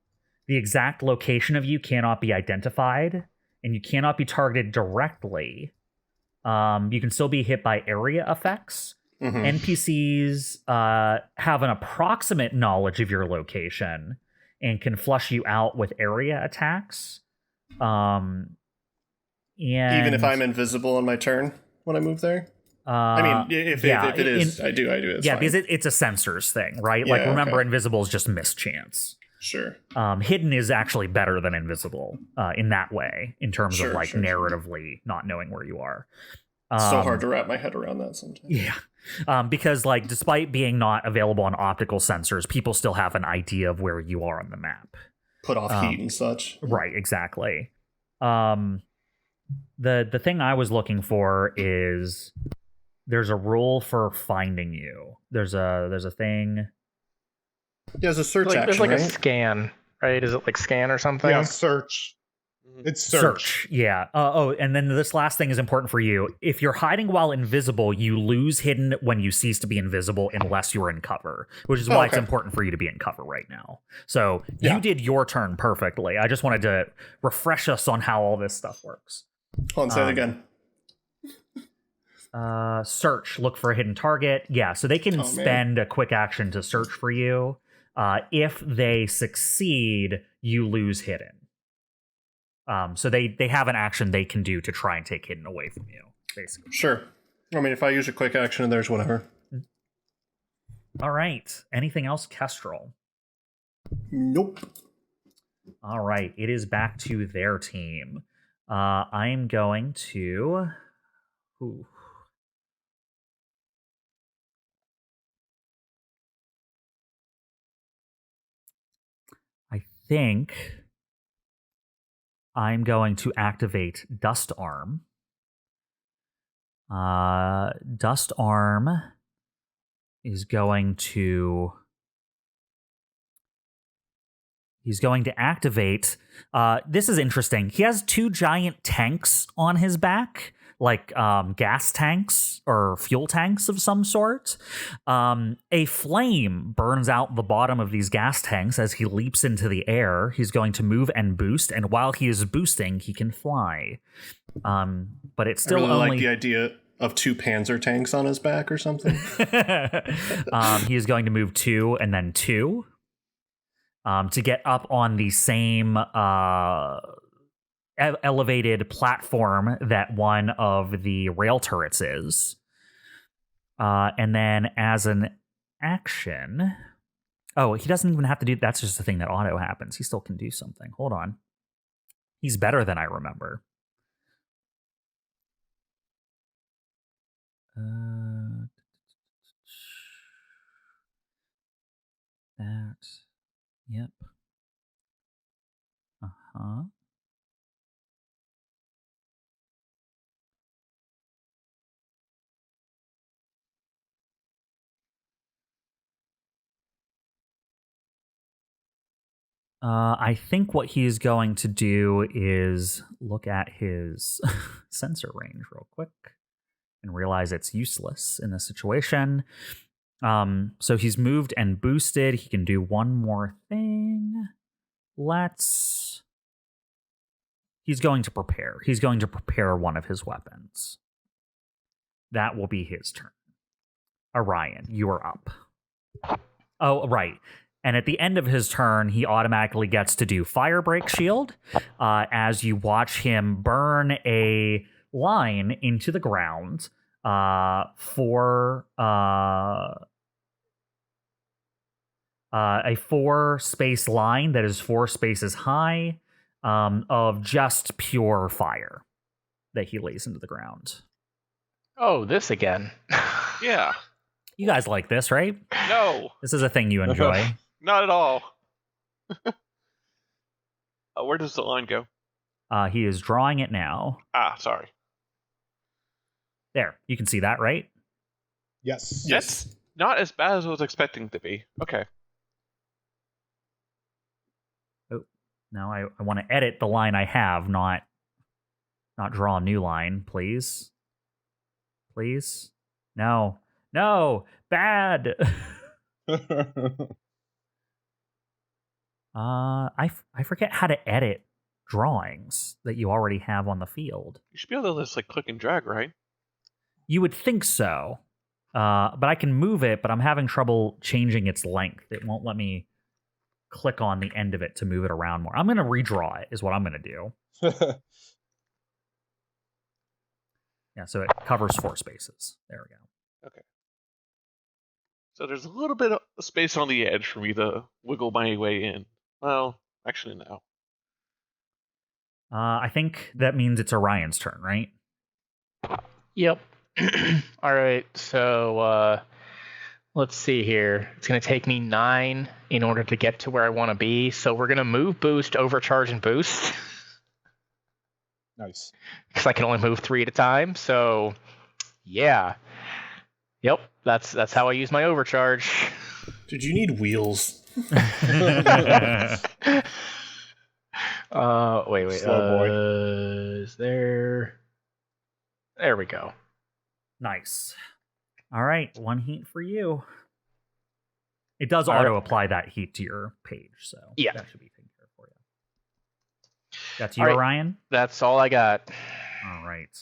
exact location of you cannot be identified, and you cannot be targeted directly. You can still be hit by area effects. Mm-hmm. NPCs have an approximate knowledge of your location and can flush you out with area attacks. And even if I'm invisible on my turn when I move there? I mean, if it is, I do. It's fine. Because it's a sensors thing, right? Yeah, remember, invisible is just mischance. Sure. Hidden is actually better than invisible in that way, in terms of narratively not knowing where you are. So hard to wrap my head around that sometimes. Yeah. Because despite being not available on optical sensors, people still have an idea of where you are on the map. Put off heat and such. Right, exactly. The thing I was looking for is there's a rule for finding you. There's a thing. Yeah, there's a search action, there's a scan, right? Is it scan or something? Yeah, search. It's search. Yeah. And then this last thing is important for you. If you're hiding while invisible, you lose hidden when you cease to be invisible unless you're in cover, which is why it's important for you to be in cover right now. So you did your turn perfectly. I just wanted to refresh us on how all this stuff works. Hold on, say it again. Search. Look for a hidden target. Yeah, so they can spend a quick action to search for you. If they succeed, you lose hidden. So they have an action they can do to try and take hidden away from you, basically. Sure. I mean, if I use a quick action, there's whatever. All right. Anything else, Kestrel? Nope. All right. It is back to their team. I'm going to... Ooh. I think I'm going to activate Dust Arm. Dust Arm is going to... He's going to activate... this is interesting. He has 2 giant tanks on his back, like gas tanks or fuel tanks of some sort. A flame burns out the bottom of these gas tanks as he leaps into the air. He's going to move and boost, and while he is boosting, he can fly. But it's still I really only like the idea of 2 Panzer tanks on his back or something. he is going to move 2 and then 2 to get up on the same elevated platform that one of the rail turrets is. And then as an action... Oh, he doesn't even have to do... That's just a thing that auto happens. He still can do something. Hold on. He's better than I remember. That... Yep. Uh-huh. I think what he's going to do is look at his sensor range real quick and realize it's useless in this situation. So he's moved and boosted. He can do one more thing. He's going to prepare. He's going to prepare one of his weapons. That will be his turn. Orion, you are up. Oh, right. And at the end of his turn, he automatically gets to do Fire Break Shield as you watch him burn a line into the ground for a 4-space line that is 4 spaces high of just pure fire that he lays into the ground. Oh, this again. Yeah. You guys like this, right? No. This is a thing you enjoy. Not at all. Where does the line go? He is drawing it now. Ah, sorry. There, you can see that, right? Yes. That's not as bad as I was expecting to be. Okay. Oh, now I want to edit the line I have, not draw a new line, please. Please? No, bad. I forget how to edit drawings that you already have on the field. You should be able to just like click and drag, right? You would think so, but I can move it, but I'm having trouble changing its length. It won't let me click on the end of it to move it around more. I'm going to redraw it, is what I'm going to do. Yeah, so it covers 4 spaces. There we go. Okay. So there's a little bit of space on the edge for me to wiggle my way in. Well, actually, no. I think that means it's Orion's turn, right? Yep. All right, so let's see here. It's going to take me 9 in order to get to where I want to be. So we're going to move, boost, overcharge, and boost. Nice. Because I can only move 3 at a time. So, yeah. Yep, that's how I use my overcharge. Did you need wheels? Wait. Slow boy. Is there... There we go. Nice. All right, 1 heat for you. It does All right. auto-apply that heat to your page, so Yeah. that should be taken care of for you. That's you, All right. Orion? That's all I got. All right.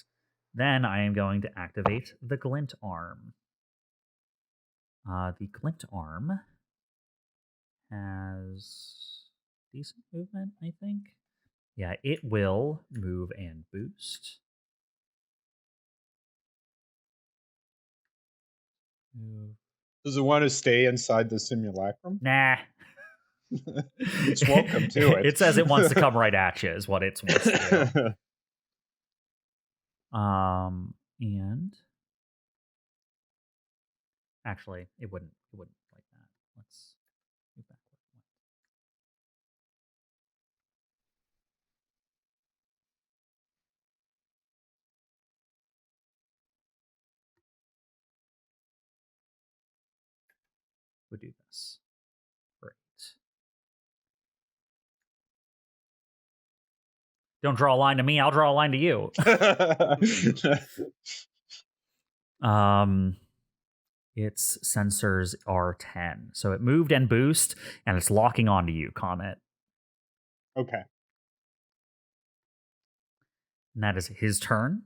Then I am going to activate the Glint Arm. The Glint Arm has decent movement, I think. Yeah, it will move and boost. Move. Does it want to stay inside the simulacrum? Nah. It's welcome to it. It says it wants to come right at you, is what it wants to do. And actually, it wouldn't like that. Let's move back. Would do this. Great. Don't draw a line to me, I'll draw a line to you. Its sensors are 10. So it moved and boost, and it's locking onto you, Comet. Okay. And that is his turn.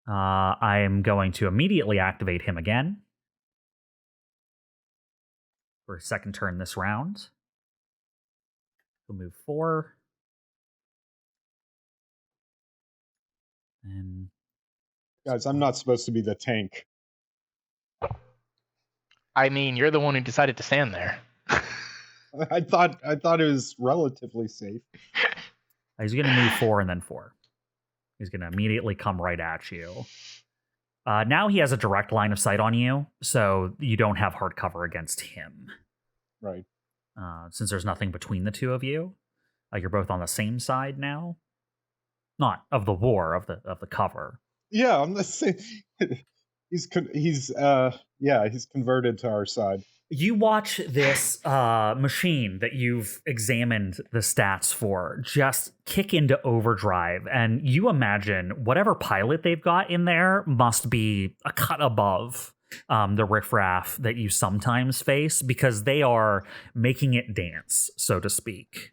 I am going to immediately activate him again for his second turn this round. He'll move 4. And Guys, I'm not supposed to be the tank. I mean, you're the one who decided to stand there. I thought it was relatively safe. he's going to move 4 and then 4. He's going to immediately come right at you. Now he has a direct line of sight on you, so you don't have hard cover against him. Right. Since there's nothing between the two of you. You're both on the same side now. Not of the war, of the cover. Yeah, I'm the same. He's converted to our side. You watch this machine that you've examined the stats for just kick into overdrive, and you imagine whatever pilot they've got in there must be a cut above the riffraff that you sometimes face, because they are making it dance, so to speak,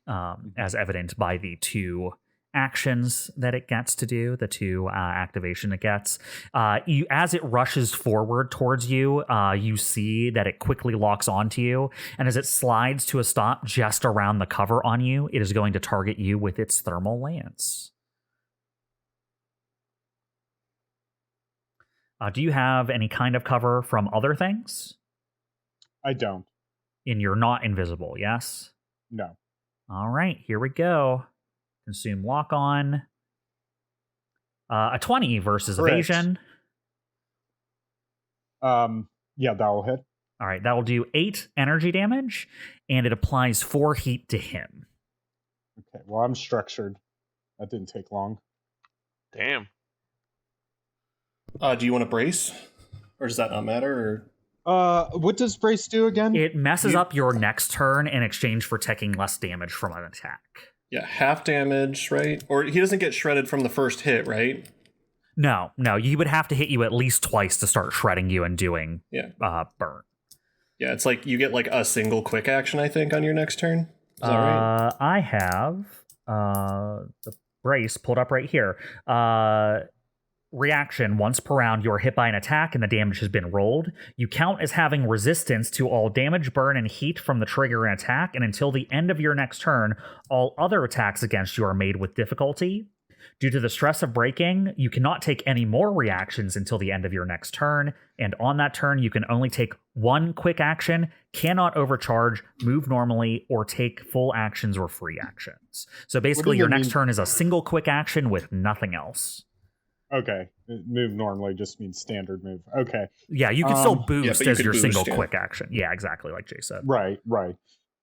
as evident by the 2 actions that it gets to do, the 2 activation it gets. As it rushes forward towards you, you see that it quickly locks onto you, and as it slides to a stop just around the cover on you, it is going to target you with its thermal lance. Do you have any kind of cover from other things? I don't. And you're not invisible, yes? No. All right, here we go. Consume lock on. A 20 versus Correct. evasion. Yeah, that will hit. All right, that will do 8 energy damage, and it applies 4 heat to him. Okay, well, I'm structured. That didn't take long. Damn. Do you want to brace? Or does that not matter? Or What does brace do again? It messes up your next turn in exchange for taking less damage from an attack. yeah, half damage, right? Or he doesn't get shredded from the first hit, right? No, he would have to hit you at least twice to start shredding you and doing burn. Yeah, it's like you get like a single quick action, I think, on your next turn. Is that right? I have the brace pulled up right here. Reaction: once per round, you are hit by an attack and the damage has been rolled. You count as having resistance to all damage, burn, and heat from the trigger and attack, and until the end of your next turn, all other attacks against you are made with difficulty. Due to the stress of breaking, you cannot take any more reactions until the end of your next turn, and on that turn, you can only take 1 quick action, cannot overcharge, move normally, or take full actions or free actions. So basically, your next turn is a single quick action with nothing else. Okay. Move normally just means standard move. Okay. Yeah, you can still boost you as can your boost, single yeah. quick action. Yeah, exactly, like Jay said. Right.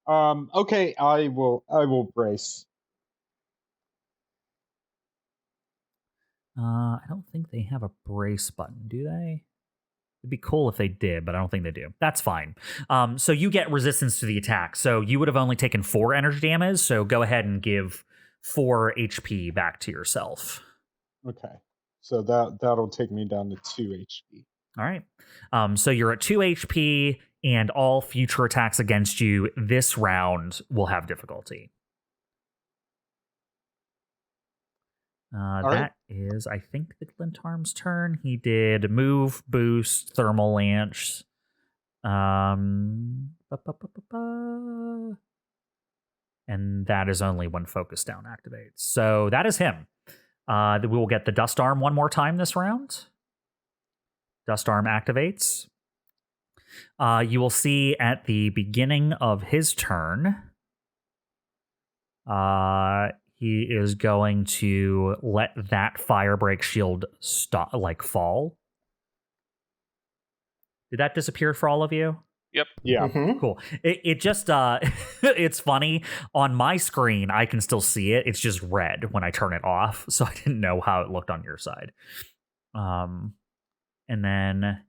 Okay, I will brace. I don't think they have a brace button, do they? It'd be cool if they did, but I don't think they do. That's fine. So you get resistance to the attack. So you would have only taken 4 energy damage, so go ahead and give 4 HP back to yourself. Okay. So that'll take me down to 2 HP. All right. So you're at 2 HP, and all future attacks against you this round will have difficulty. That is, I think, the Glintarm's turn. He did move, boost, thermal lance. And that is only when focus down activates. So that is him. We will get the Dust Arm one more time this round. Dust Arm activates. You will see at the beginning of his turn, he is going to let that Firebreak shield fall. Did that disappear for all of you? Yep. Yeah. Mhm. Cool. It just it's funny. On my screen, I can still see it. It's just red when I turn it off, so I didn't know how it looked on your side. And then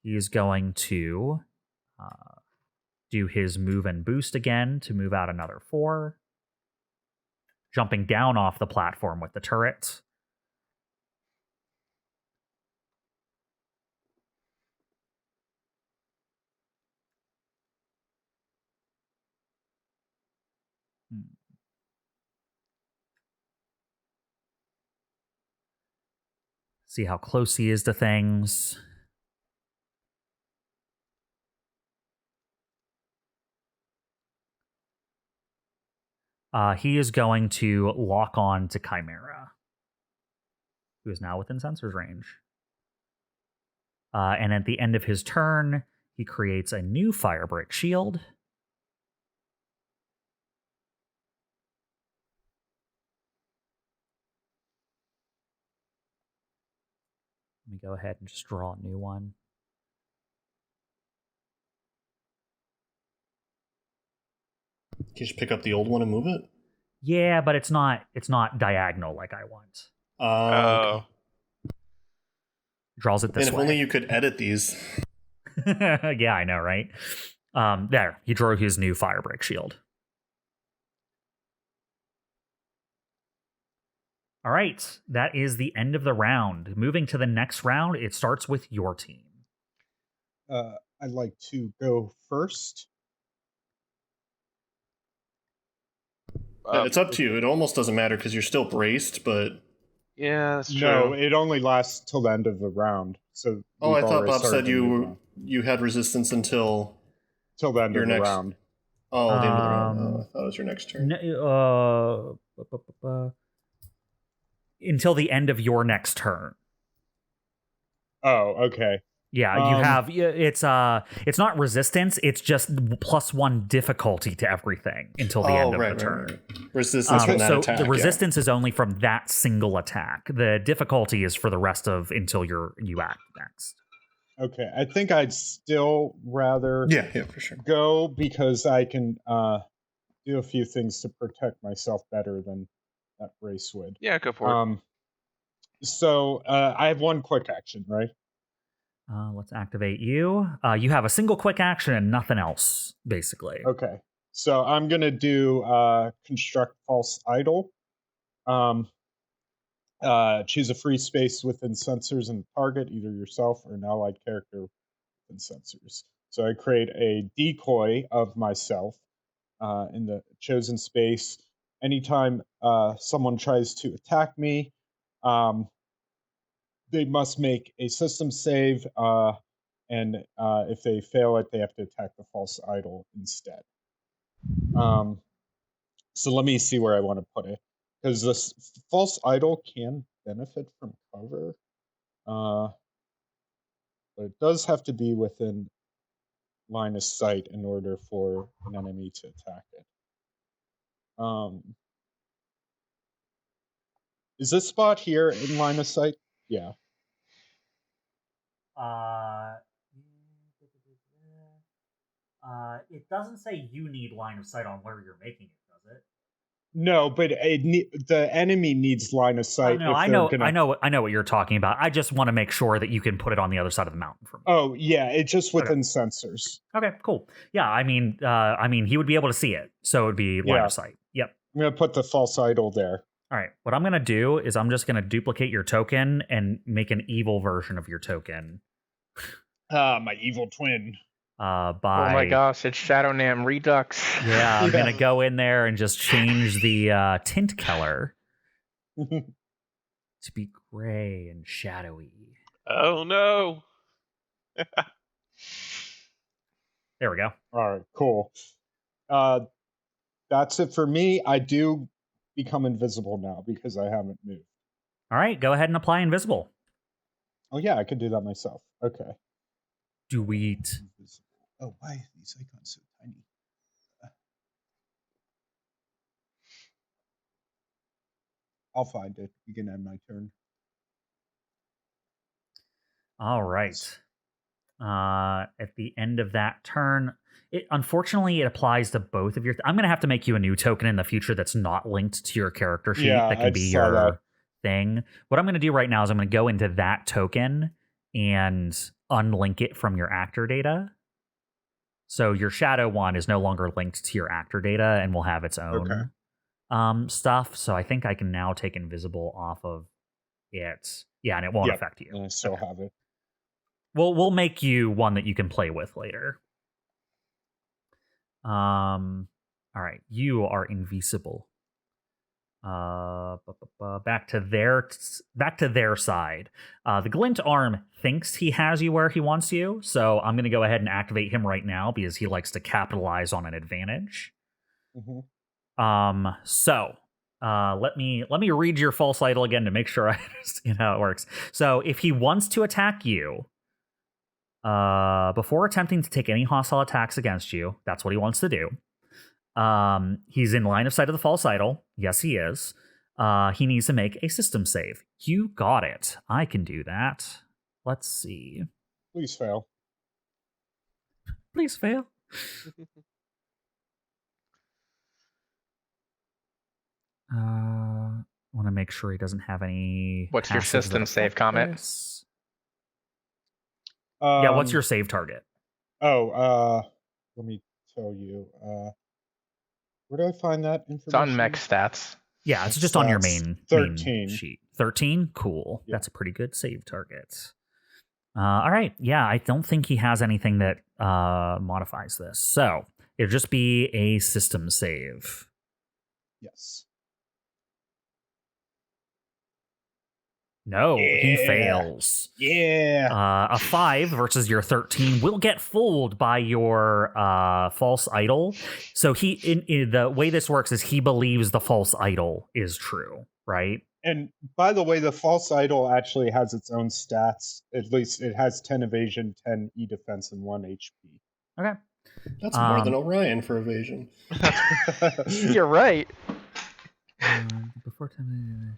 he's going to do his move and boost again to move out another 4. jumping down off the platform with the turret. See how close he is to things. He is going to lock on to Chimera, who is now within sensor's range. And at the end of his turn, he creates a new firebrick shield. Let me go ahead and just draw a new one. Can you just pick up the old one and move it? Yeah, but it's not diagonal like I want. Oh. Draws it this And if way. only you could edit these. Yeah, I know, right? There, he drew his new firebrick shield. All right, that is the end of the round. Moving to the next round, it starts with your team. I'd like to go first. It's up to you. It almost doesn't matter because you're still braced, but... Yeah, that's true. No, it only lasts till the end of the round. So Oh, I we've thought already Bob started said the new round. you had resistance until... Till the end your of the next- round. Oh, the end of the round. Oh, I thought it was your next turn. Until the end of your next turn. Oh, okay. Yeah, you have it's not resistance, it's just +1 difficulty to everything until the end of the turn. Right. Resistance from that so attack. the resistance is only from that single attack. The difficulty is for the rest of until you act next. Okay, I think I'd still rather Yeah, for sure. go because I can do a few things to protect myself better than that brace would. Yeah, go for it. So I have one quick action, right? Let's activate you. You have a single quick action and nothing else, basically. Okay, so I'm gonna do construct false idol. Choose a free space within sensors and target, either yourself or an allied character within sensors. So I create a decoy of myself in the chosen space. Anytime someone tries to attack me, they must make a system save, and if they fail it, they have to attack the false idol instead. So let me see where I want to put it, because this false idol can benefit from cover, but it does have to be within line of sight in order for an enemy to attack it. Is this spot here in line of sight? Yeah. It doesn't say you need line of sight on where you're making it, does it? No, but the enemy needs line of sight. No, I know what you're talking about. I just want to make sure that you can put it on the other side of the mountain from me. Oh yeah, it's just within sensors. Okay, cool. Yeah, I mean, he would be able to see it, so it would be line of sight. Yep. I'm gonna put the false idol there. All right. What I'm gonna do is I'm just gonna duplicate your token and make an evil version of your token. My evil twin. Oh my gosh, it's Shadow Nam Redux. Yeah, I'm gonna go in there and just change the tint color to be gray and shadowy. Oh no! There we go. All right, cool. That's it for me. I do become invisible now because I haven't moved. All right, go ahead and apply invisible. Oh yeah, I could do that myself. Okay. Sweet. Oh, why are these icons so tiny? I'll find it. You can end my turn. All right. At the end of that turn, unfortunately it applies to both of your. I'm going to have to make you a new token in the future that's not linked to your character sheet. Yeah, that can be your thing. What I'm going to do right now is I'm going to go into that token and unlink it from your actor data. So your shadow one is no longer linked to your actor data and will have its own. Okay. stuff. So I think I can now take invisible off of it. Yeah, and it won't affect you. And I still have it. We'll make you one that you can play with later. All right, you are invisible. Back to their side. The glint arm thinks he has you where he wants you, so I'm going to go ahead and activate him right now because he likes to capitalize on an advantage. Mm-hmm. So let me read your false idol again to make sure I understand how it works. So if he wants to attack you, before attempting to take any hostile attacks against you, that's what he wants to do. He's in line of sight of the false idol. Yes, he is. He needs to make a system save. You got it. I can do that. Let's see. Please fail. Please fail. I want to make sure he doesn't have any. What's your passives system that save, affect COMET? this. Yeah, what's your save target? Let me tell you. Where do I find that information? It's on mech stats. Yeah, it's just on your main 13 sheet. 13? Cool. Yeah. That's a pretty good save target. All right. Yeah, I don't think he has anything that modifies this. So it'll just be a system save. Yes. No, he Yeah. fails. Yeah. A 5 versus your 13 will get fooled by your false idol. So he, in the way this works is he believes the false idol is true, right? And by the way, the false idol actually has its own stats. At least it has 10 evasion, 10 E defense, and 1 HP. Okay. That's more than Orion for evasion. You're right. Before 10.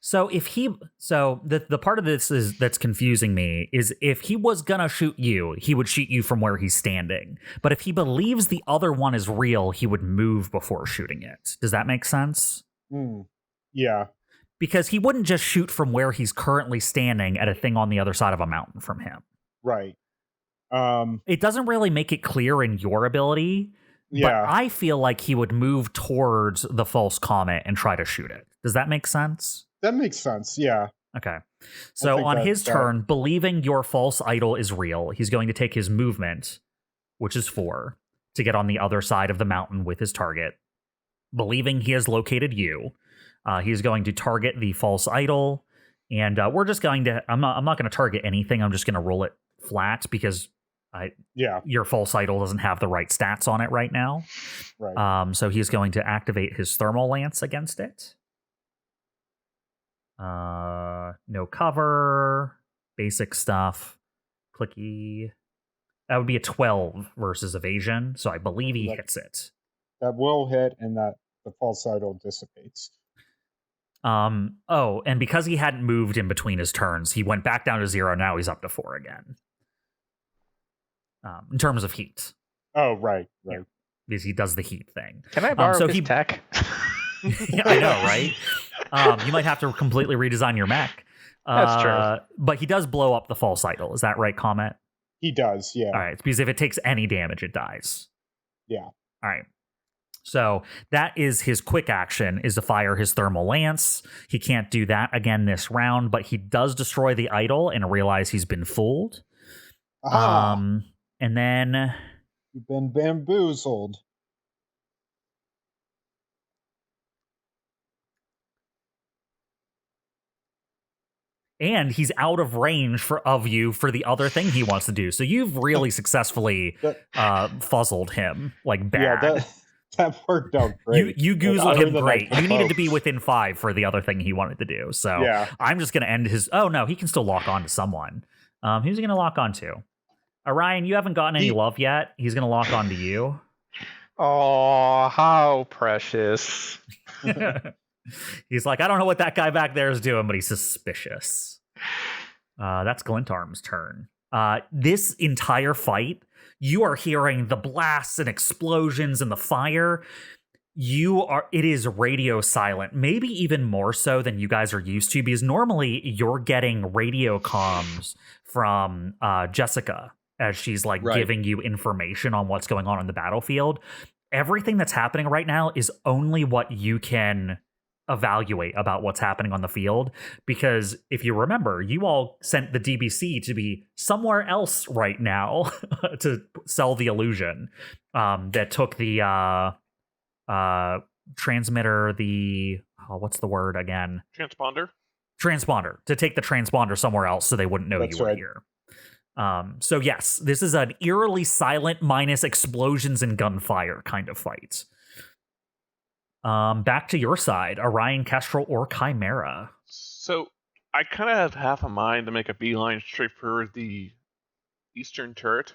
So the part of this that's confusing me is if he was gonna shoot you, he would shoot you from where he's standing. But if he believes the other one is real, he would move before shooting it. Does that make sense? Yeah. Because he wouldn't just shoot from where he's currently standing at a thing on the other side of a mountain from him. Right. It doesn't really make it clear in your ability, but I feel like he would move towards the false comet and try to shoot it. Does that make sense? That makes sense, yeah. Okay. So on his turn, believing your false idol is real, he's going to take his movement, which is 4, to get on the other side of the mountain with his target. Believing he has located you, he's going to target the false idol, and we're just going to... I'm not going to target anything. I'm just going to roll it flat because your false idol doesn't have the right stats on it right now. Right. So he's going to activate his thermal lance against it. No cover, basic stuff, clicky. That would be a 12 versus evasion, so I believe he hits it. That will hit, and that the false idol dissipates. And because he hadn't moved in between his turns, he went back down to 0. Now he's up to 4 again. In terms of heat. Oh, right. Yeah, because he does the heat thing. Can I borrow his tech? Yeah, I know, right? You might have to completely redesign your mech. That's true. But he does blow up the false idol. Is that right, COMET? He does, yeah. All right, because if it takes any damage, it dies. Yeah. All right. So that is his quick action, is to fire his thermal lance. He can't do that again this round, but he does destroy the idol and realize he's been fooled. And then... You've been bamboozled. And he's out of range of you for the other thing he wants to do. So you've really successfully fuzzled him, like bad. Yeah, that worked out great. You goozled him great. You needed to be within 5 for the other thing he wanted to do. So I'm just going to end his... Oh, no, he can still lock on to someone. Who's he going to lock on to? Orion, you haven't gotten any love yet. He's going to lock on to you. Oh, how precious. He's like, I don't know what that guy back there is doing, but he's suspicious. That's Glintarm's turn. This entire fight, you are hearing the blasts and explosions and the fire. It is radio silent, maybe even more so than you guys are used to, because normally you're getting radio comms from Jessica as she's giving you information on what's going on the battlefield. everything that's happening right now is only what you can evaluate about what's happening on the field. Because if you remember, you all sent the DBC to be somewhere else right now to sell the illusion that took the transmitter, what's the word again? Transponder, to take the transponder somewhere else so they wouldn't know you were here. So yes, this is an eerily silent minus explosions and gunfire kind of fight. Back to your side, Orion, Kestrel, or Chimera. So I kind of have half a mind to make a beeline straight for the eastern turret.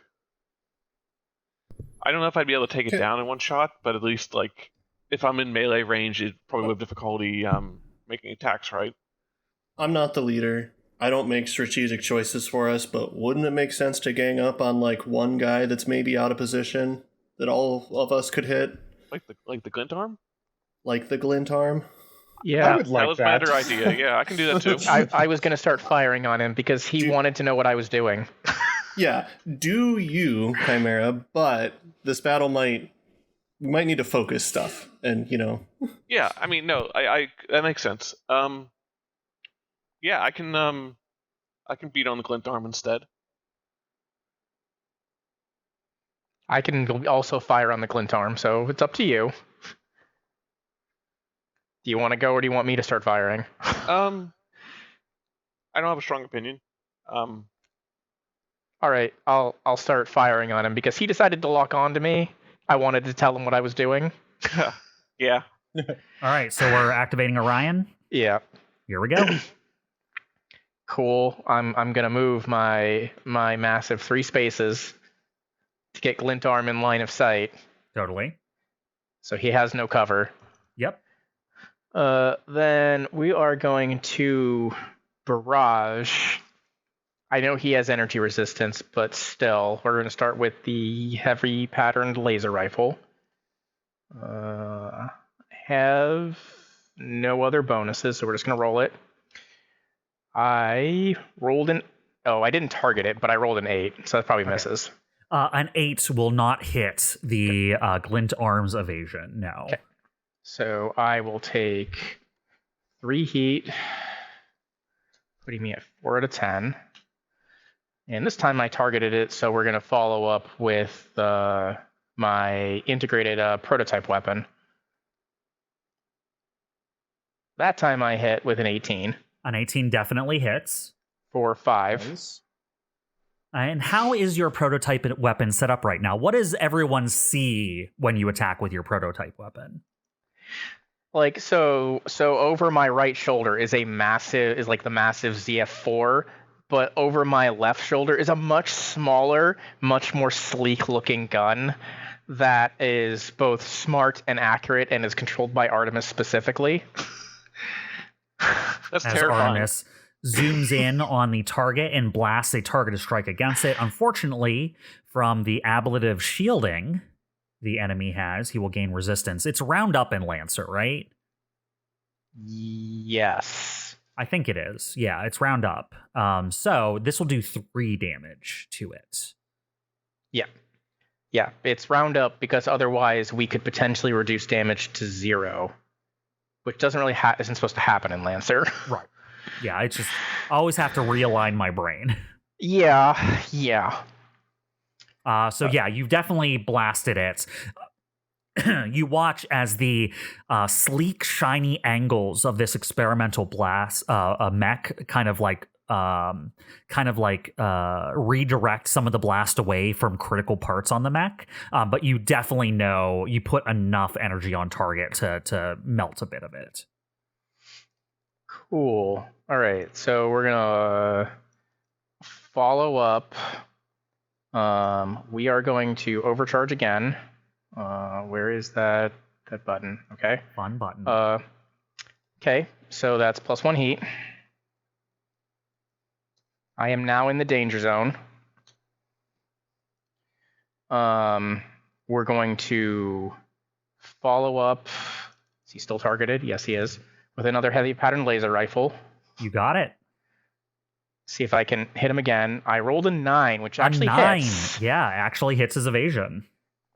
I don't know if I'd be able to take it down in one shot, but at least, like, if I'm in melee range, it probably would have difficulty making attacks, right? I'm not the leader. I don't make strategic choices for us, but wouldn't it make sense to gang up on, like, one guy that's maybe out of position that all of us could hit? Like the glint arm? Like the glint arm? Yeah, I would like that was my other idea. Yeah, I can do that too. I was going to start firing on him because he wanted to know what I was doing. Yeah, do you, Chimera, but this battle we might need to focus stuff, and, you know. Yeah, I mean, no, I that makes sense. Yeah, I can beat on the glint arm instead. I can also fire on the glint arm, so it's up to you. Do you want to go, or do you want me to start firing? I don't have a strong opinion. All right, I'll start firing on him because he decided to lock on to me. I wanted to tell him what I was doing. Yeah. All right, so we're activating Orion. Yeah. Here we go. Cool. I'm gonna move my massive 3 spaces to get glint arm in line of sight. Totally. So he has no cover. Yep. Then we are going to barrage. I know he has energy resistance, but still, we're going to start with the heavy patterned laser rifle. Have no other bonuses, so we're just going to roll it. I didn't target it, but I rolled an 8, so that probably misses. An 8 will not hit the glint arms evasion, no. Okay. So I will take 3 heat, putting me at 4 out of 10. And this time I targeted it, so we're going to follow up with my integrated prototype weapon. That time I hit with an 18. An 18 definitely hits. For 5. Nice. And how is your prototype weapon set up right now? What does everyone see when you attack with your prototype weapon? Like, so over my right shoulder is the massive ZF4, but over my left shoulder is a much smaller, much more sleek looking gun that is both smart and accurate and is controlled by Artemis specifically. That's As terrifying. Artemis zooms in on the target and blasts a targeted strike against it. Unfortunately, from the ablative shielding the enemy has, he will gain resistance. It's Roundup and Lancer, right? Yes. I think it is. Yeah, it's Roundup. So this will do 3 damage to it. Yeah, it's Roundup because otherwise we could potentially reduce damage to 0, which doesn't really isn't supposed to happen in Lancer. Right. Yeah, I just always have to realign my brain. Yeah. So yeah, you've definitely blasted it. You watch as the sleek, shiny angles of this experimental blast mech kind of like redirect some of the blast away from critical parts on the mech. But you definitely know you put enough energy on target to melt a bit of it. Cool. All right, so we're gonna follow up. We are going to overcharge again. Where is that button? Okay. Fun button. Okay, so that's +1 heat. I am now in the danger zone. We're going to follow up. Is he still targeted? Yes, he is. With another heavy pattern laser rifle. You got it. See if I can hit him again. I rolled a 9, which actually a 9. hits. Yeah, actually hits his evasion.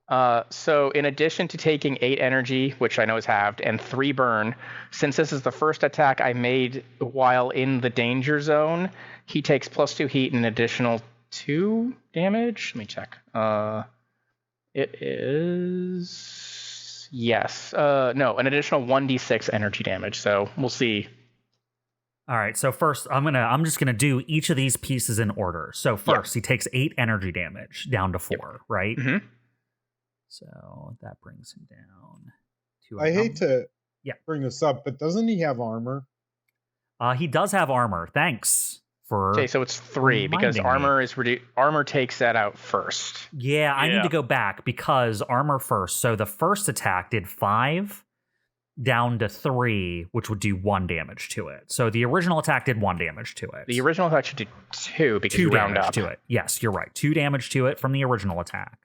So in addition to taking 8 energy, which I know is halved, and 3 burn, since this is the first attack I made while in the danger zone, he takes +2 heat and an additional 2 damage. Let me check. It is... Yes. No, an additional 1d6 energy damage, so we'll see. All right, so first I'm just gonna do each of these pieces in order. So first, he takes 8 energy damage down to 4, right? Mm-hmm. So that brings him down to. I hate to Yeah. bring this up, but doesn't he have armor? He does have armor. Thanks for. Okay, so it's 3 because reminding me. armor takes that out first. Yeah, I need Yeah. to go back because armor first. So the first attack did 5 down to 3, which would do 1 damage to it. So the original attack did 1 damage to it. The original attack should do 2 because 2 you round damage up. to it. Yes, you're right. 2 damage to it from the original attack.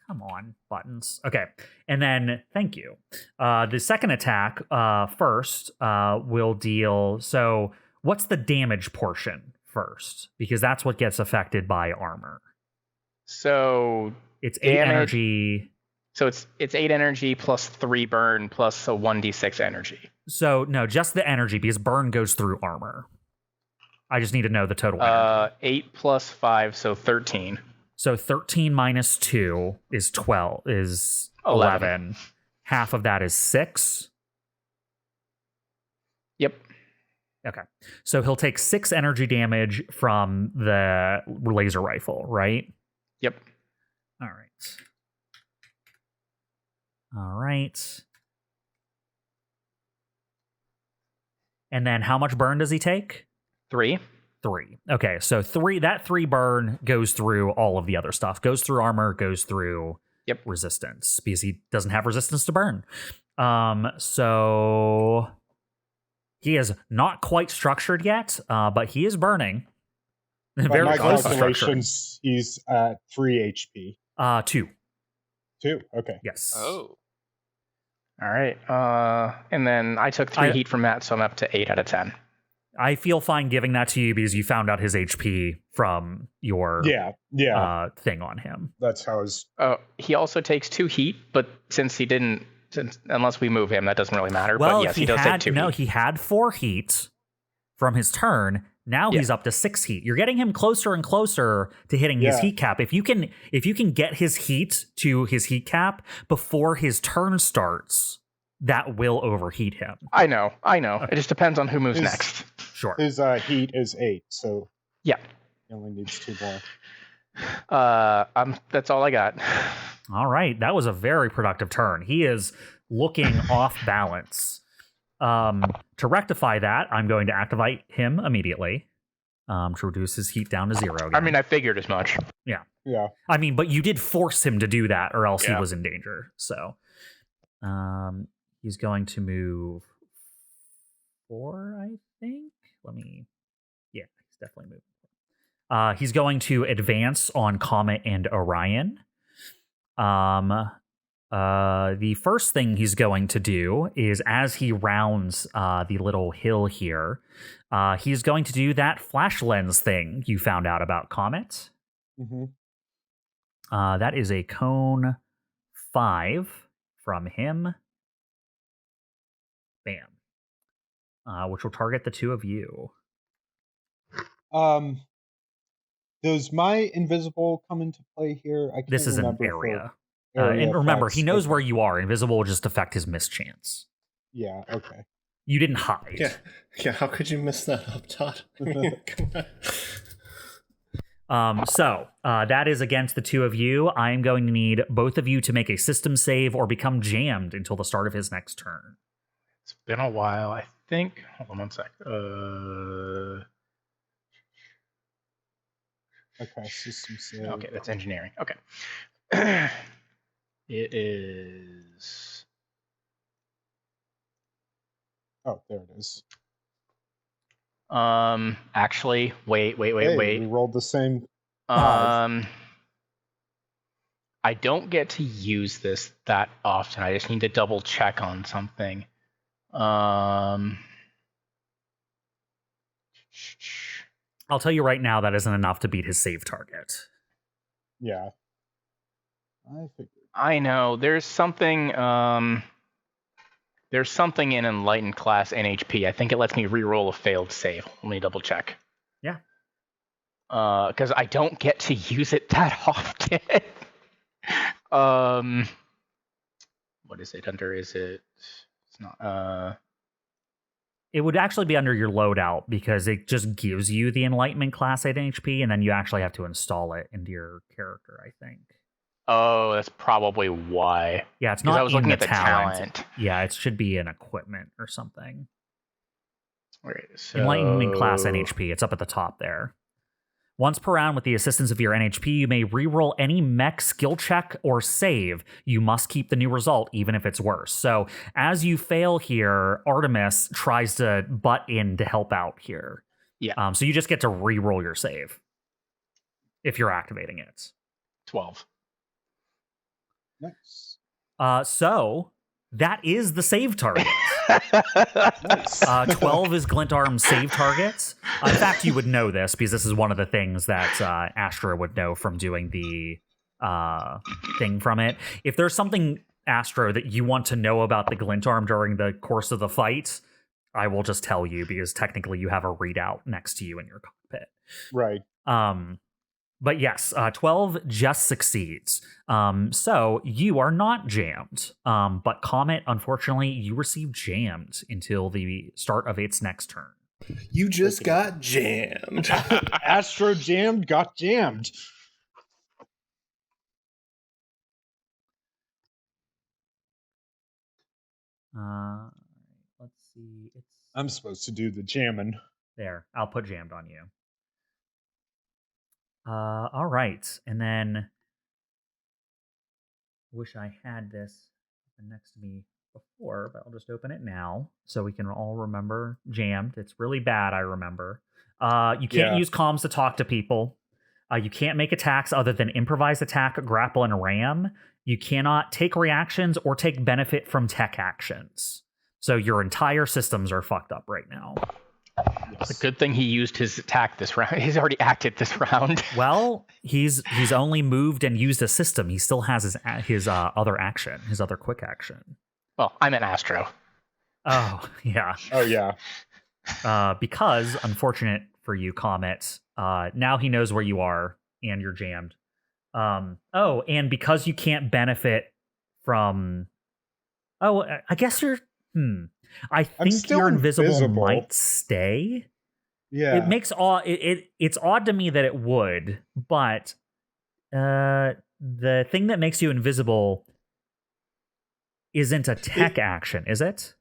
Come on, buttons. Okay, and then thank you. The second attack first will deal. So what's the damage portion first? Because that's what gets affected by armor. So It's 8 damage- energy. So it's 8 energy plus 3 burn plus a 1d6 energy. So no, just the energy because burn goes through armor. I just need to know the total energy. 8 plus 5, so 13. So 13 minus 2 is 12 is 11. Half of that is 6. Yep. Okay. So he'll take 6 energy damage from the laser rifle, right? Yep. All right. All right. And then how much burn does he take? 3. 3. Okay, so 3. That 3 burn goes through all of the other stuff. Goes through armor, goes through resistance because he doesn't have resistance to burn. So he is not quite structured yet, but he is burning. By Very my close to structured. calculations, he's at 3 HP. 2. 2? Okay. Yes. Oh. All right. And then I took 3 heat from that, so I'm up to 8 out of 10. I feel fine giving that to you because you found out his HP from your thing on him. That's how his... He also takes 2 heat, but since he didn't... unless we move him, that doesn't really matter. Well, but yes, he does take 2 heat. he had 4 heat from his turn. Now he's up to 6 heat. You're getting him closer and closer to hitting his heat cap. If you can get his heat to his heat cap before his turn starts, that will overheat him. I know. Okay. It just depends on who moves next. Sure. His heat is 8, so yeah, he only needs 2 more. That's all I got. All right, that was a very productive turn. He is looking off balance. To rectify that, I'm going to activate him immediately to reduce his heat down to 0 again. I mean, I figured as much. Yeah. I mean, but you did force him to do that, or else he was in danger. So, he's going to move 4, I think. He's definitely moving. He's going to advance on Comet and Orion. The first thing he's going to do is, as he rounds the little hill here, he's going to do that flash lens thing you found out about Comet. Mm-hmm. That is a cone 5 from him. Bam. Which will target the 2 of you. Does my invisible come into play here? I can't This is an remember area. for And remember, effects. he knows where you are. Invisible will just affect his mischance. Yeah, okay. You didn't hide. Yeah, how could you miss that up, Todd? So that is against the 2 of you. I am going to need both of you to make a system save or become jammed until the start of his next turn. It's been a while, I think. Hold on one sec. Okay, system save. Okay, that's engineering. Okay. It is... Oh, there it is. Actually, wait. We rolled the same. I don't get to use this that often. I just need to double check on something. I'll tell you right now that isn't enough to beat his save target. Yeah. I figured. I know. There's something in Enlightened class NHP. I think it lets me reroll a failed save. Let me double check. Yeah. Because I don't get to use it that often. What is it under? Is it? It's not. It would actually be under your loadout because it just gives you the Enlightenment class at HP, and then you actually have to install it into your character, I think. Oh, that's probably why. Yeah, it's not I was in looking the at the talent. Yeah, it should be in equipment or something. Right, so... Enlightenment class NHP. It's up at the top there. Once per round, with the assistance of your NHP, you may reroll any mech skill check or save. You must keep the new result, even if it's worse. So as you fail here, Artemis tries to butt in to help out here. Yeah. So you just get to reroll your save if you're activating it. 12. Nice. So that is the save target. Nice. 12 is Glintarm's save targets. In fact, you would know this because this is one of the things that Astro would know from doing the thing from it. If there's something, Astro, that you want to know about the Glintarm during the course of the fight, I will just tell you because technically you have a readout next to you in your cockpit. Right. But yes, 12 just succeeds. So you are not jammed. But Comet, unfortunately, you receive jammed until the start of its next turn. You just got jammed. Astro jammed, got jammed. Let's see. I'm supposed to do the jamming. There, I'll put jammed on you. All right, and then wish I had this next to me before, but I'll just open it now so we can all remember jammed. It's really bad, I remember. You can't use comms to talk to people. You can't make attacks other than improvise attack, grapple, and ram. You cannot take reactions or take benefit from tech actions. So your entire systems are fucked up right now. It's a good thing he used his attack this round. He's already acted this round. Well, he's only moved and used a system. He still has his other action, his other quick action. Well, I'm an Astro. Oh, yeah. Oh, yeah. Because, unfortunate for you, Comet, now he knows where you are and you're jammed. And because you can't benefit from... Oh, I guess you're... I think your invisible might stay. Yeah. It makes it's odd to me that it would, but the thing that makes you invisible isn't a tech action, is it?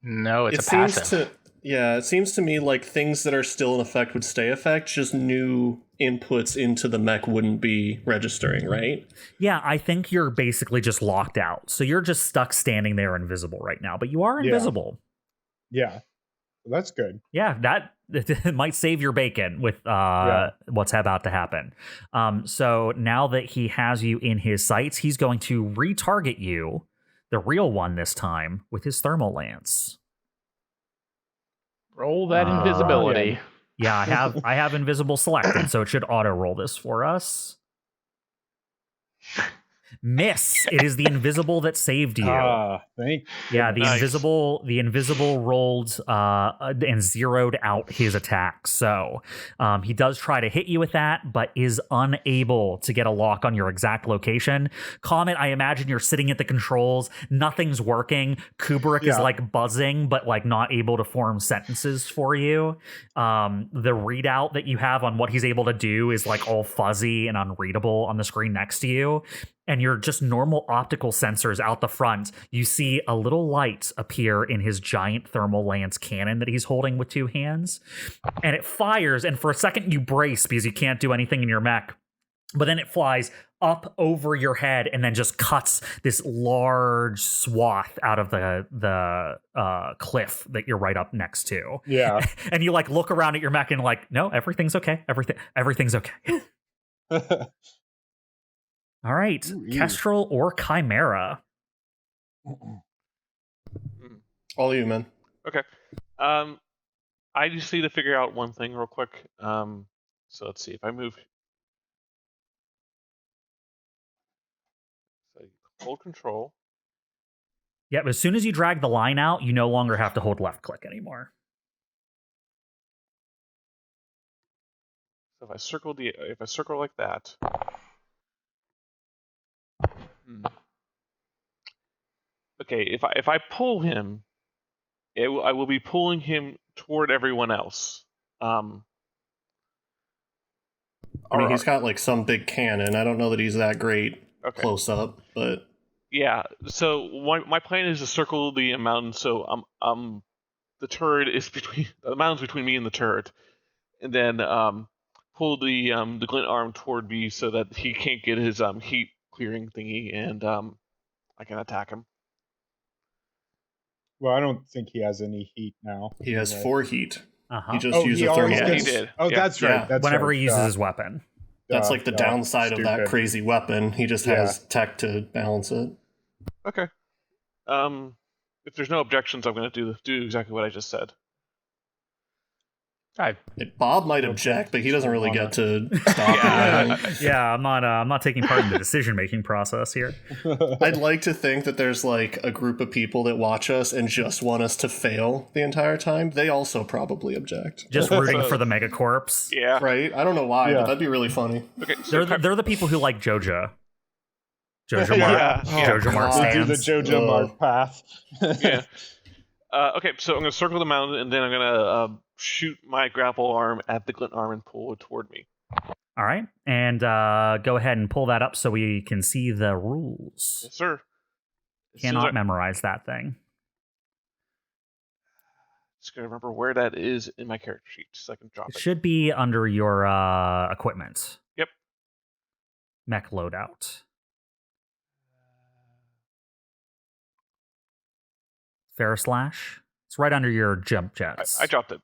No, it's a passive. It seems to me like things that are still in effect would stay effect, just new inputs into the mech wouldn't be registering, right? Yeah, I think you're basically just locked out. So you're just stuck standing there invisible right now, but you are invisible. Yeah. Well, that's good. Yeah, that might save your bacon with what's about to happen. So now that he has you in his sights, he's going to retarget you, the real one this time, with his thermal lance. Roll that invisibility. Yeah, I have invisible selected, so it should auto roll this for us. Miss. It is the invisible that saved you. Thank Yeah, the invisible rolled and zeroed out his attack. So he does try to hit you with that, but is unable to get a lock on your exact location. Comet, I imagine you're sitting at the controls. Nothing's working. Kubrick is like buzzing, but like not able to form sentences for you. The readout that you have on what he's able to do is like all fuzzy and unreadable on the screen next to you. And your just normal optical sensors out the front, you see a little light appear in his giant thermal lance cannon that he's holding with two hands. And it fires, and for a second you brace because you can't do anything in your mech. But then it flies up over your head and then just cuts this large swath out of the cliff that you're right up next to. Yeah. And you like look around at your mech and like, no, everything's okay. Everything's okay. All right, KESTRAL or CHIMERA? All you, man. Okay. I just need to figure out one thing real quick. So let's see if I move. Hold control. Yep, as soon as you drag the line out, you no longer have to hold left click anymore. So if I circle like that. Okay, if I pull him, I will be pulling him toward everyone else. I mean, he's got like some big cannon. I don't know that he's that great close up, but yeah. So my plan is to circle the mountain. So the turret is the mountain's between me and the turret, and then pull the glint arm toward me so that he can't get his heat clearing thingy, and I can attack him. Well, I don't think he has any heat now. He has 4 heat. Uh-huh. He just used a thermal. Yeah, he did. Oh, that's right. Yeah. That's Whenever right. he uses his weapon. That's like the downside of that crazy weapon. He just has tech to balance it. Okay. If there's no objections, I'm going to do exactly what I just said. Bob might object, but he doesn't really get to stop it. Yeah, I'm not taking part in the decision-making process here. I'd like to think that there's like a group of people that watch us and just want us to fail the entire time. They also probably object. Just rooting for the megacorpse. Yeah. Right? I don't know why, but that'd be really funny. Okay, so they're the people who like Jojo. Jojo Mark. Jojo Mark They do stands. the Jojo Mark path. Yeah. Okay, so I'm going to circle the mountain, and then I'm going to shoot my grapple arm at the glint arm and pull it toward me. All right, and go ahead and pull that up so we can see the rules. Yes, sir. Cannot memorize that thing. Just going to remember where that is in my character sheet so I can drop it. It should be under your equipment. Yep. Mech loadout. Ferroslash. It's right under your jump jets. I dropped it.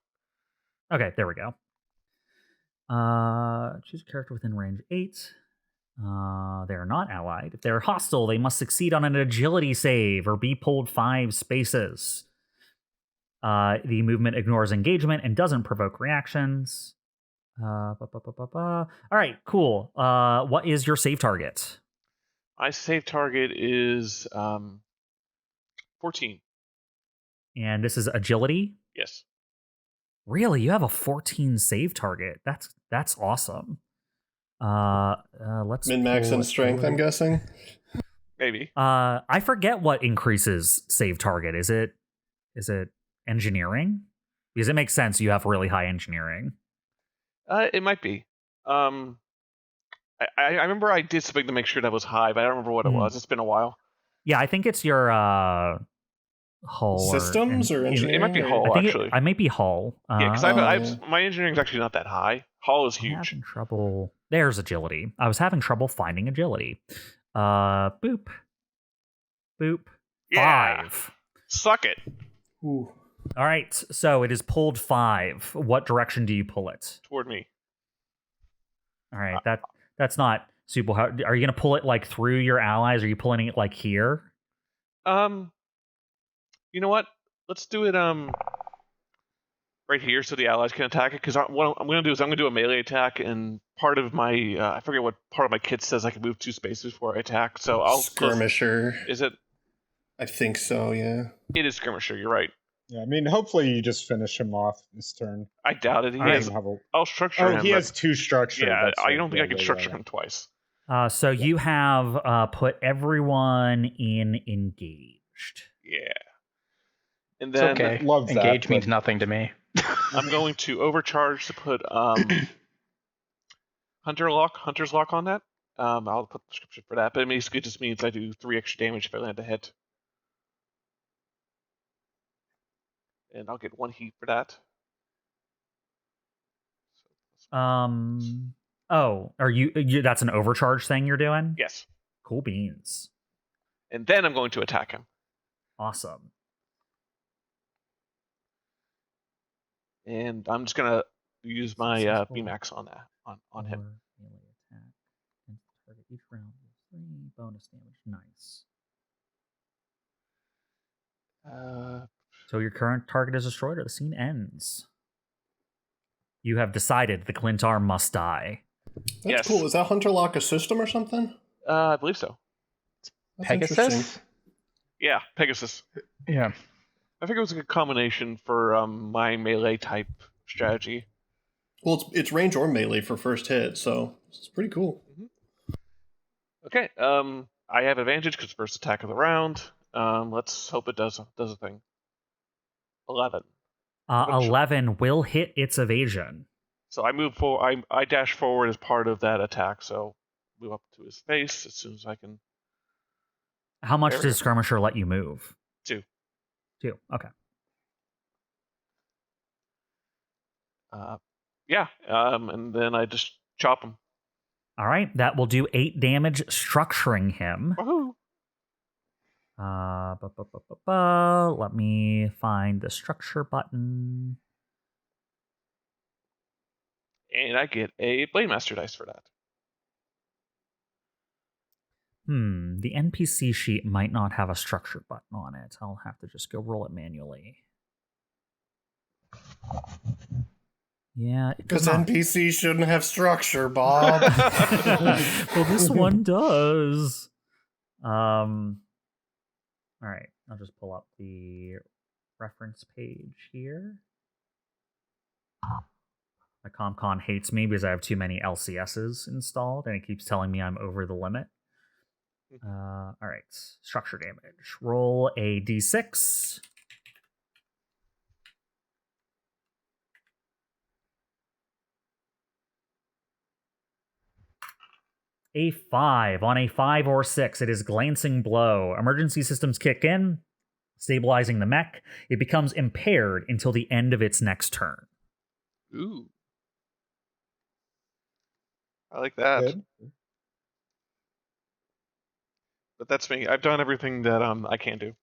Okay, there we go. Choose a character within range 8. They are not allied. If they're hostile, they must succeed on an agility save or be pulled 5 spaces. The movement ignores engagement and doesn't provoke reactions. All right, cool. What is your save target? My save target is 14. And this is agility? Yes. Really? You have a 14 save target. That's awesome. Let's min-max and strength, I'm guessing. Maybe. I forget what increases save target. Is it engineering? Because it makes sense you have really high engineering. It might be. I remember I did something to make sure that was high, but I don't remember what it was. It's been a while. Yeah, I think it's your hull systems or engineering. It might be hull, actually. I might be hull. Yeah, because my engineering's actually not that high. Hull is huge. I'm having trouble. There's agility. I was having trouble finding agility. Boop. Boop. Yeah. 5. Suck it. Ooh. All right, so it is pulled 5. What direction do you pull it? Toward me. All right, that's not super hard. Are you going to pull it like through your allies? Are you pulling it like here? You know what? Let's do it right here so the allies can attack it. Because what I'm going to do is I'm going to do a melee attack, and part of my I forget what part of my kit says I can move 2 spaces before I attack. So I'll skirmisher. Is it? I think so. Yeah. It is skirmisher. You're right. Yeah, I mean, hopefully you just finish him off this turn. I doubt it. I'll structure him. Oh, he has 2 structure. Yeah, I don't think I can structure him twice. So you have put everyone in engaged. Yeah. And then it's okay. Love that, engage means nothing to me. I'm going to overcharge to put Hunter's Lock on that. I'll put the description for that, but it basically just means I do 3 extra damage if I land a hit. And I'll get 1 heat for that. Oh, are you that's an overcharge thing you're doing? Yes. Cool beans. And then I'm going to attack him. Awesome. And I'm just gonna use my BMAX on that on him. Melee attack. Target each round with 3 bonus damage. Nice. So your current target is destroyed or the scene ends. You have decided the Clint arm must die. That's cool. Is that Hunter Lock a system or something? I believe so. That's interesting. Pegasus? Yeah, Pegasus. Yeah. I think it was a good combination for my melee type strategy. Well, it's range or melee for first hit, so it's pretty cool. Okay, I have advantage because first attack of the round. Let's hope it does a thing. 11. 11 will hit its evasion. So I move forward. I dash forward as part of that attack. So move up to his face as soon as I can. How much There we does Skirmisher let you move? 2. 2. Okay. Yeah. And then I just chop him. All right. That will do 8 damage, structuring him. Woohoo! Let me find the structure button. And I get a Blade Master dice for that. The NPC sheet might not have a structure button on it. I'll have to just go roll it manually. Yeah, it does Because not. NPCs shouldn't have structure, Bob. Well, this one does. All right, I'll just pull up the reference page here. My ComCon hates me because I have too many LCSs installed, and it keeps telling me I'm over the limit. All right, structure damage. Roll a d6. A 5. On a 5 or 6, it is glancing blow. Emergency systems kick in, stabilizing the mech. It becomes impaired until the end of its next turn. Ooh. I like that. Good. But that's me. I've done everything that I can do.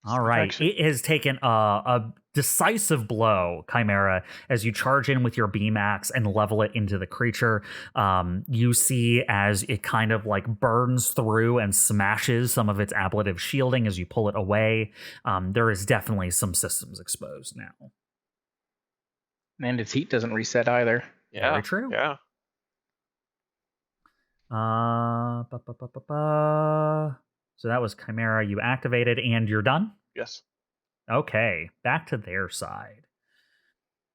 All right. Actually- It has taken a decisive blow, Chimera, as you charge in with your beam axe and level it into the creature. You see as it kind of like burns through and smashes some of its ablative shielding as you pull it away. There is definitely some systems exposed now. And its heat doesn't reset either. Yeah. Very true. Yeah. So that was Chimera. You activated and you're done? Yes. Okay, back to their side.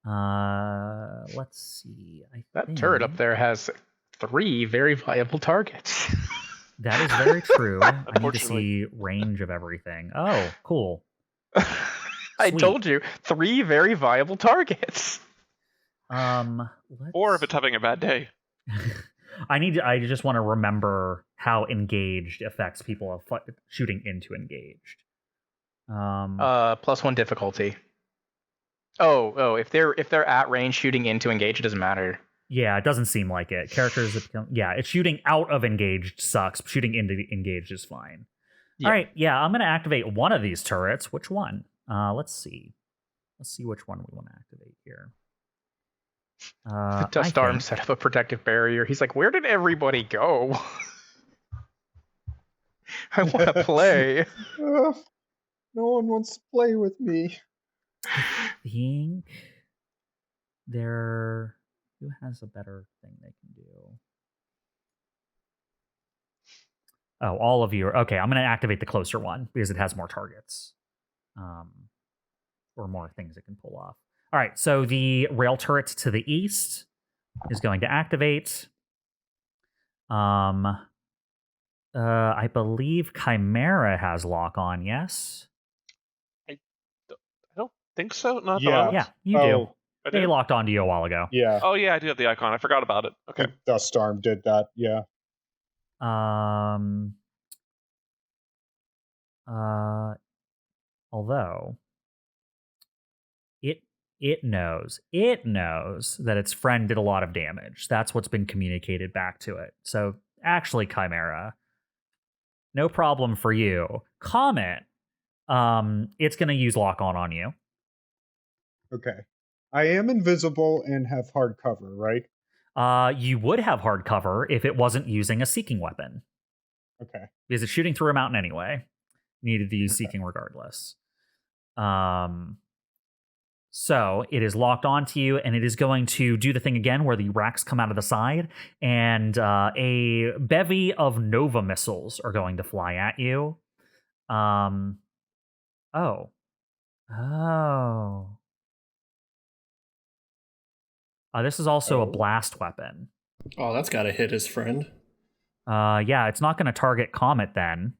Let's see. That turret up there has 3 very viable targets. That is very true. I need to Unfortunately. see range of everything. Oh, cool. I Sweet. told you, 3 very viable targets. Or if it's having a bad day. I just want to remember how engaged affects people shooting into engaged. +1 difficulty. Oh, if they're at range shooting into engage, it doesn't matter. Yeah, it doesn't seem like it. Characters that become, it's shooting out of engaged sucks. Shooting into engaged is fine. Yeah. All right, I'm going to activate one of these turrets. Which one? Let's see. Let's see which one we want to activate here. Dust Arm set up a protective barrier. He's like, where did everybody go? I want to play. No one wants to play with me. I think who has a better thing they can do? Oh, all of you are okay. I'm going to activate the closer one because it has more targets, or more things it can pull off. All right, so the rail turret to the east is going to activate. I believe Chimera has lock on. Yes. I don't think so. Not Yeah. the Yeah, you do. Oh, I They do. locked onto you a while ago. yeah. Oh yeah, I do have the icon. I forgot about it. Okay. Dust Arm did that. Yeah. Although it knows that its friend did a lot of damage. That's what's been communicated back to it. So actually, Chimera, no problem for you. Comet, it's going to use lock on you. Okay. I am invisible and have hard cover, right? You would have hard cover if it wasn't using a seeking weapon. Okay. Because it's shooting through a mountain anyway. Needed to use seeking regardless. So it is locked onto you, and it is going to do the thing again where the racks come out of the side, and a bevy of Nova missiles are going to fly at you. Oh. This is also a blast weapon. Oh, that's got to hit his friend. Yeah, it's not going to target Comet then.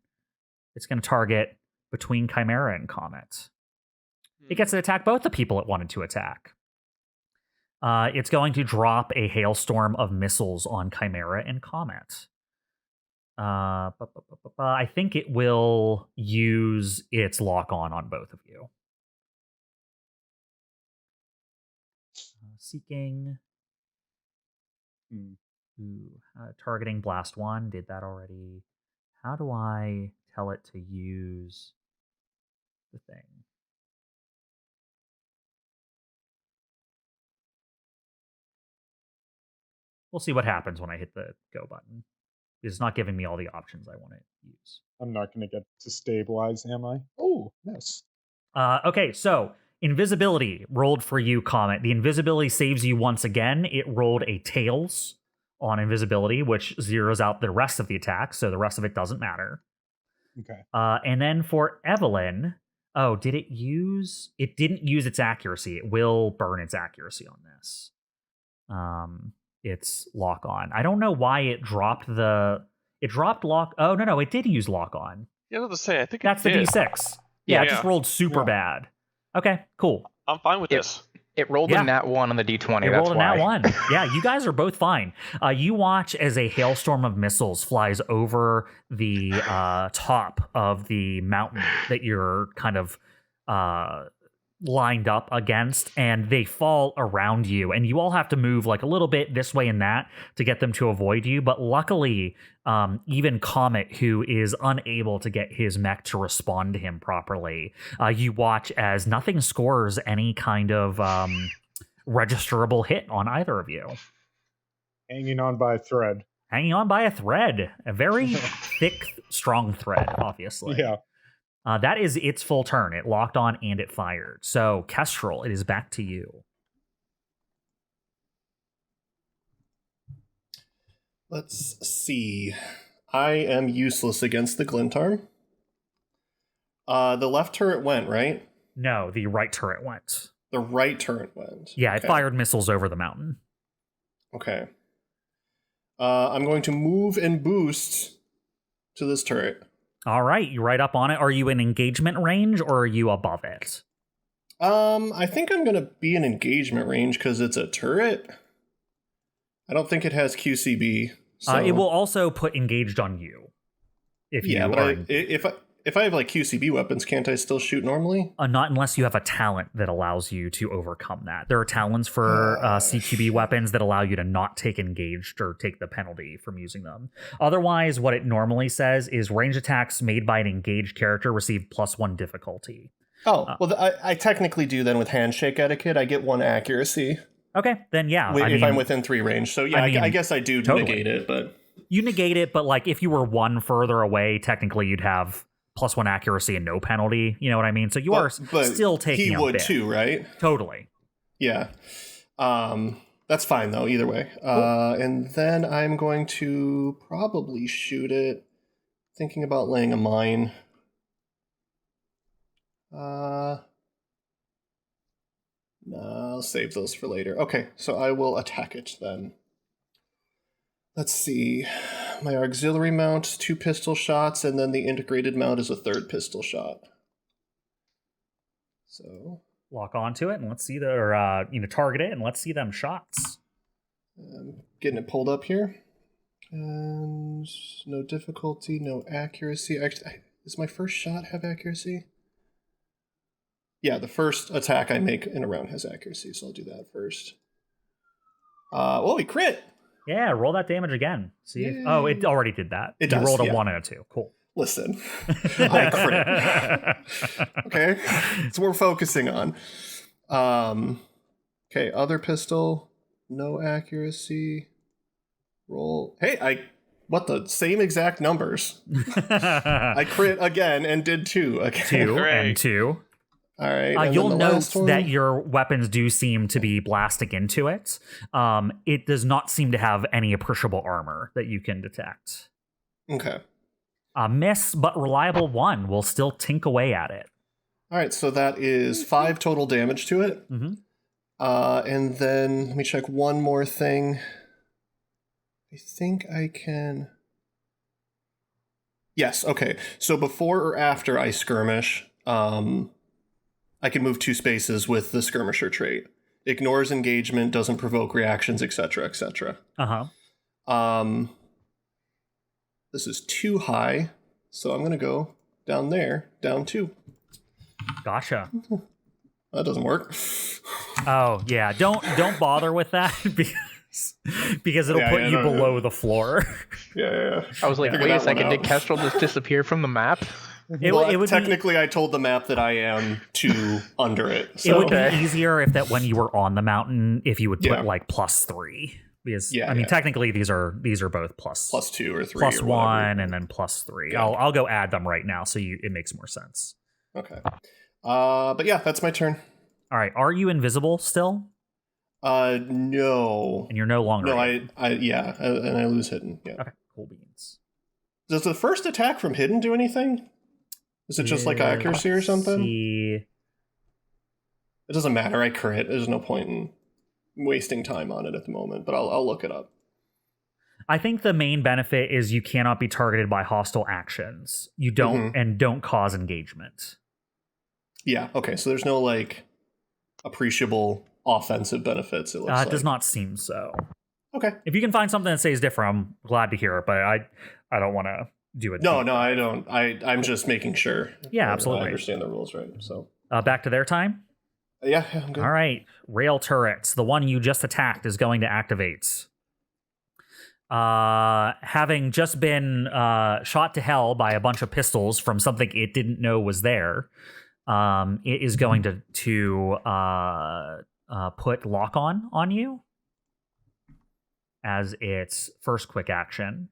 It's going to target between Chimera and Comet. It gets to attack both the people it wanted to attack. It's going to drop a hailstorm of missiles on Chimera and Comet. I think it will use its lock-on both of you. Seeking. Targeting Blast 1. Did that already. How do I tell it to use the thing? We'll see what happens when I hit the go button. It's not giving me all the options I want to use. I'm not going to get to stabilize, am I? Oh, yes. Okay, so invisibility rolled for you, Comet. The invisibility saves you once again. It rolled a tails on invisibility, which zeroes out the rest of the attack, so the rest of it doesn't matter. Okay. And then for Evelene, did it use... It didn't use its accuracy. It will burn its accuracy on this. Its lock on. I don't know why it dropped the... It dropped lock... Oh, no, it did use lock on. Yeah, I was going to say, I think that's it did. The D6. Yeah, it just rolled super bad. Okay, cool. I'm fine with this. It rolled a nat 1 on the D20. It rolled a nat 1. Yeah, you guys are both fine. You watch as a hailstorm of missiles flies over the top of the mountain that you're kind of lined up against, and they fall around you, and you all have to move like a little bit this way and that to get them to avoid you. But luckily, even Comet, who is unable to get his mech to respond to him properly, you watch as nothing scores any kind of registerable hit on either of you. Hanging on by a thread. Hanging on by a thread. A very thick, strong thread, obviously. Yeah. That is its full turn. It locked on and it fired. So, Kestrel, it is back to you. Let's see. I am useless against the Glintarm. The left turret went, right? No, the right turret went. The right turret went. Yeah, it fired missiles over the mountain. Okay. I'm going to move and boost to this turret. All right, you right up on it. Are you in engagement range or are you above it? I think I'm going to be in engagement range because it's a turret. I don't think it has QCB. So. It will also put engaged on you. If I have like QCB weapons, can't I still shoot normally? Not unless you have a talent that allows you to overcome that. There are talents for CQB weapons that allow you to not take engaged or take the penalty from using them. Otherwise, what it normally says is range attacks made by an engaged character receive +1 difficulty. I technically do then with handshake etiquette. I get 1 accuracy. Okay, then yeah. If I'm within 3 range. So yeah, I guess I do totally negate it, but... You negate it, but like if you were 1 further away, technically you'd have +1 accuracy and no penalty. You know what I mean? So you are still taking a bit. He would too, right? Totally. Yeah. That's fine though, either way. Cool. And then I'm going to probably shoot it. Thinking about laying a mine. No, I'll save those for later. Okay, so I will attack it then. Let's see. My auxiliary mount, 2 pistol shots, and then the integrated mount is a 3rd pistol shot. So lock onto it and let's see target it and let's see them shots. I'm getting it pulled up here. And no difficulty, no accuracy. Actually, does my first shot have accuracy? Yeah, the first attack I make in a round has accuracy, so I'll do that first. He crit! Yeah, roll that damage again. See if, it already did that. It does, rolled a 1 and a 2. Cool. Listen, I crit. Okay, that's what we're focusing on. Okay, other pistol, no accuracy. Roll. Hey, same exact numbers. I crit again and did 2 again. 2 and 2. All right. And You'll then the note last one? that your weapons do seem to be blasting into it. It does not seem to have any appreciable armor that you can detect. Okay. A miss, but reliable 1 will still tink away at it. All right, so that is 5 total damage to it. Mm-hmm. And then let me check one more thing. I think I can... Yes, okay. So before or after I skirmish, I can move 2 spaces with the skirmisher trait. Ignores engagement, doesn't provoke reactions, etc., etc. Uh-huh. This is too high, so I'm going to go down there, down 2. Gotcha. That doesn't work. Oh, yeah. Don't bother with that because it'll put you below the floor. Yeah. I was like, wait a second, did KESTRAL just disappear from the map? It would technically, I told the map that I am 2 under it. So. It would be easier if that when you were on the mountain, if you would put like +3. Because technically these are both +2 or 3, +1 and then +3. Yeah. I'll go add them right now, so it makes more sense. Okay. But yeah, that's my turn. All right. Are you invisible still? No. And you're no longer. No, and I lose hidden. Yeah. Okay. Cool beans. Does the first attack from hidden do anything? Is it just like accuracy or something? It doesn't matter. I crit. There's no point in wasting time on it at the moment, but I'll look it up. I think the main benefit is you cannot be targeted by hostile actions. You don't and don't cause engagement. Yeah, okay, so there's no like appreciable offensive benefits, it looks like. It does not seem so. Okay. If you can find something that says different, I'm glad to hear it, but I don't want to do it. No, I don't. I'm just making sure. Yeah, absolutely. I understand the rules, right? So back to their time? Yeah, I'm good. All right. Rail turrets. The one you just attacked is going to activate. Having just been shot to hell by a bunch of pistols from something it didn't know was there, it is going to put lock on you as its first quick action.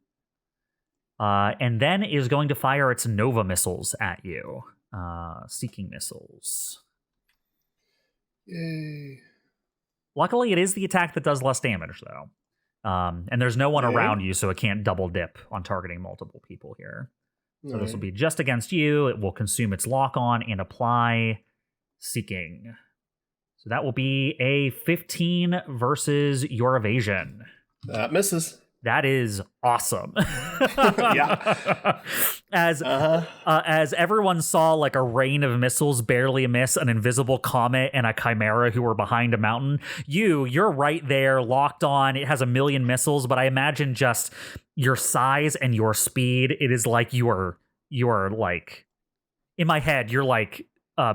And then is going to fire its Nova missiles at you. Seeking missiles. Yay. Luckily, it is the attack that does less damage, though. And there's no one around you, so it can't double dip on targeting multiple people here. So this will be just against you. It will consume its lock on and apply Seeking. So that will be a 15 versus your evasion. That misses. That is awesome. Yeah. As everyone saw like a rain of missiles barely miss an invisible comet and a chimera who were behind a mountain, you're right there locked on. It has a million missiles, but I imagine just your size and your speed. It is like you are like, in my head, you're like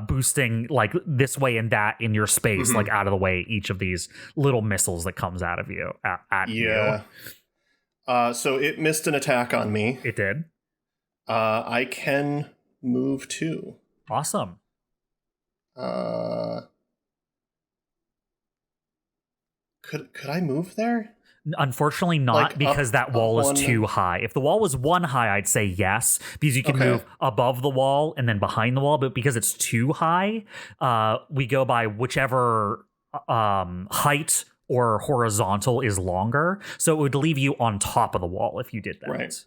boosting like this way and that in your space, like out of the way each of these little missiles that comes out of you at you. So it missed an attack on me. It did. I can move too. Awesome. Could I move there? Unfortunately not, like because that wall is too high. If the wall was 1 high, I'd say yes, because you can move above the wall and then behind the wall, but because it's too high, we go by whichever height or horizontal is longer. So it would leave you on top of the wall if you did that. Right.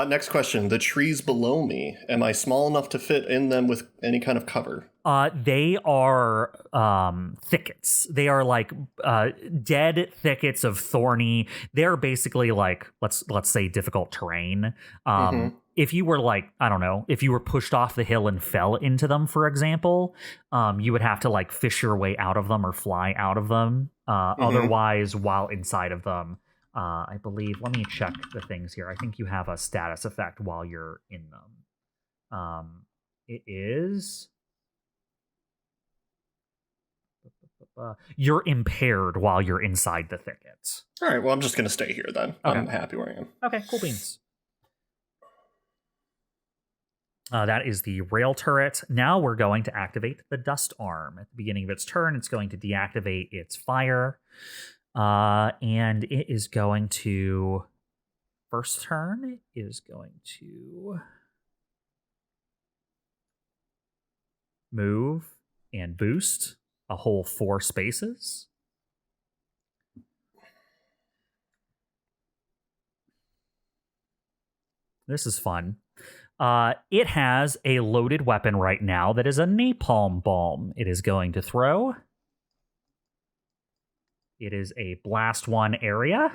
Next question. The trees below me, am I small enough to fit in them with any kind of cover? They are thickets. They are like dead thickets of thorny. They're basically like, let's say difficult terrain. If you were like, I don't know, if you were pushed off the hill and fell into them, for example, you would have to like fish your way out of them or fly out of them. Otherwise, while inside of them, I believe, let me check the things here. I think you have a status effect while you're in them. It is... you're impaired while you're inside the thickets. All right, well, I'm just going to stay here then. Okay. I'm happy where I am. Okay, cool beans. That is the rail turret. Now we're going to activate the dust arm. At the beginning of its turn, it's going to deactivate its fire. And it is going to... First turn is going to... move and boost a whole 4 spaces. This is fun. It has a loaded weapon right now that is a napalm bomb. It is going to throw. It is a blast 1 area.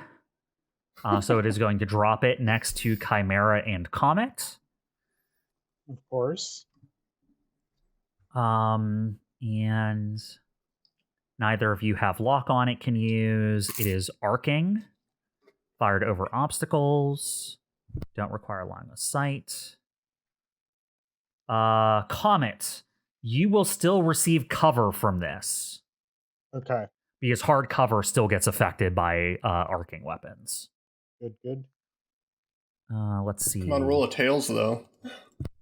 So it is going to drop it next to Chimera and Comet. Of course. And neither of you have lock on it can use. It is arcing. Fired over obstacles. Don't require line of sight. Comet, you will still receive cover from this. Okay. Because hard cover still gets affected by arcing weapons. Good. Let's see. Come on, roll of tails, though.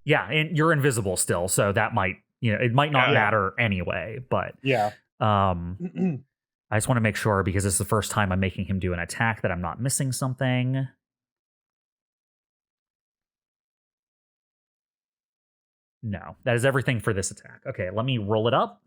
Yeah, and you're invisible still, so that might, it might not matter anyway, but yeah. I just want to make sure, because this is the first time I'm making him do an attack, that I'm not missing something. No, that is everything for this attack. Okay, let me roll it up.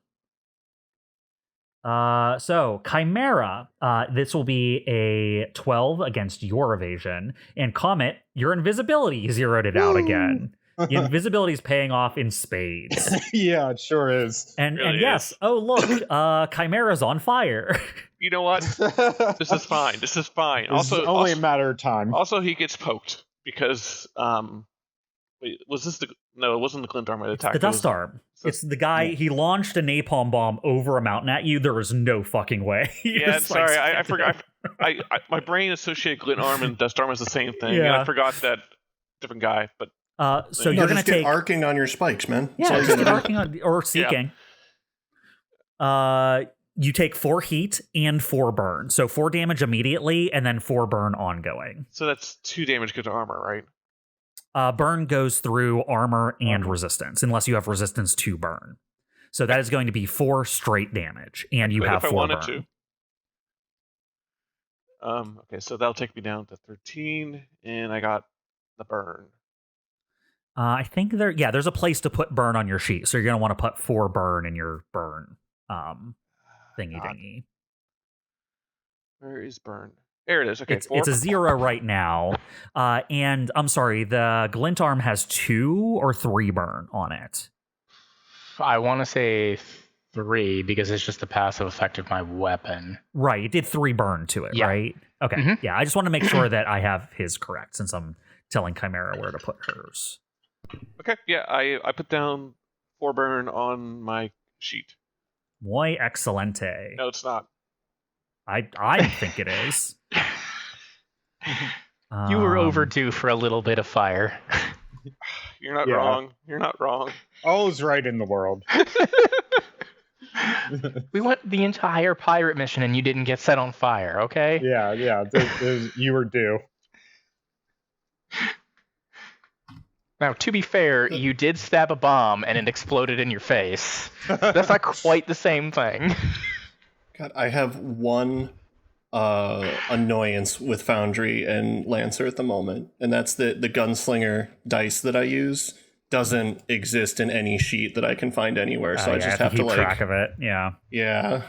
So Chimera, this will be a 12 against your evasion, and Comet, your invisibility zeroed it out again. The invisibility is paying off in spades. Yeah, it sure is. And Really yes, is. oh look, Chimera's on fire. You know what? This is fine. This is fine. It's only a matter of time. Also, he gets poked because wait, was this the? No, it wasn't the glint arm that attacked. The dust arm. It's the guy. He launched a napalm bomb over a mountain at you. There was no fucking way. Yeah, sorry, I forgot. My brain associated glint arm and dust arm as the same thing, and I forgot that different guy. But so you're gonna get arcing on your spikes, man. Yeah, just get arcing on or seeking. Yeah. You take 4 heat and 4 burn, so 4 damage immediately, and then 4 burn ongoing. So that's 2 damage go to armor, right? Burn goes through armor and resistance, unless you have resistance to burn. So that is going to be 4 straight damage, and you have 4 if I wanted burn. To. Okay, so that'll take me down to 13, and I got the burn. I think there's a place to put burn on your sheet, so you're going to want to put 4 burn in your burn thingy dingy. Where is burn? There it is. Okay, it's a 0 right now. And I'm sorry, the glint arm has 2 or 3 burn on it. I want to say 3 because it's just the passive effect of my weapon. Right, it did 3 burn to it, right? Okay, yeah, I just want to make sure that I have his correct since I'm telling Chimera where to put hers. Okay, yeah, I put down 4 burn on my sheet. Muy excelente. No, it's not. I think it is. You were overdue for a little bit of fire. You're not wrong. You're not wrong. All's right in the world. We went the entire pirate mission and you didn't get set on fire, okay? Yeah. You were due. Now, to be fair, you did stab a bomb and it exploded in your face. That's not quite the same thing. God, I have one annoyance with Foundry and Lancer at the moment, and that's the gunslinger dice that I use doesn't exist in any sheet that I can find anywhere, so I just have to keep track of it. Yeah.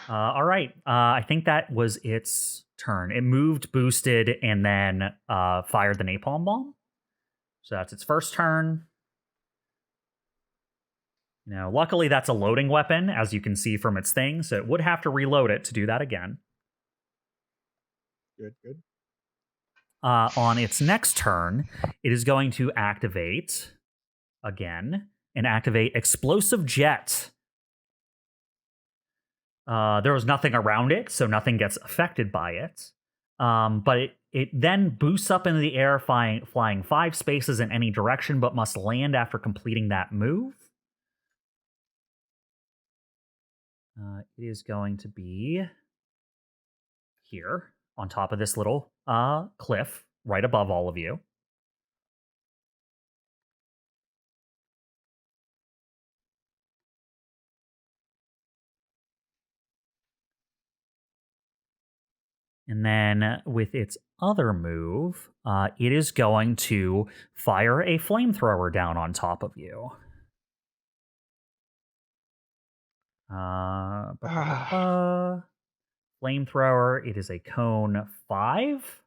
All right. I think that was its turn. It moved, boosted, and then fired the napalm bomb. So that's its first turn. Now, luckily, that's a loading weapon, as you can see from its thing, so it would have to reload it to do that again. Good. On its next turn, it is going to activate again and activate Explosive Jet. There was nothing around it, so nothing gets affected by it. But it then boosts up into the air, flying 5 spaces in any direction, but must land after completing that move. It is going to be here on top of this little cliff right above all of you. And then with its other move, it is going to fire a flamethrower down on top of you. Flamethrower, it is a cone 5.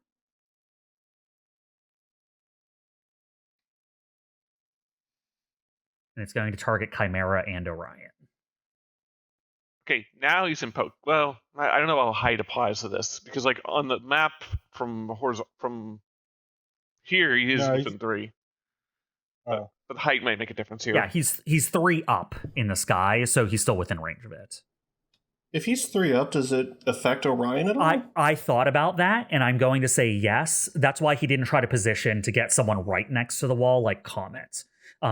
And it's going to target Chimera and Orion. Okay, now he's in poke. Well, I don't know how height applies to this because, like, on the map from here, he is within 3. But height might make a difference here. Yeah, he's 3 up in the sky, so he's still within range of it. If he's 3 up, does it affect Orion at all? I thought about that, and I'm going to say yes. That's why he didn't try to position to get someone right next to the wall like COMET.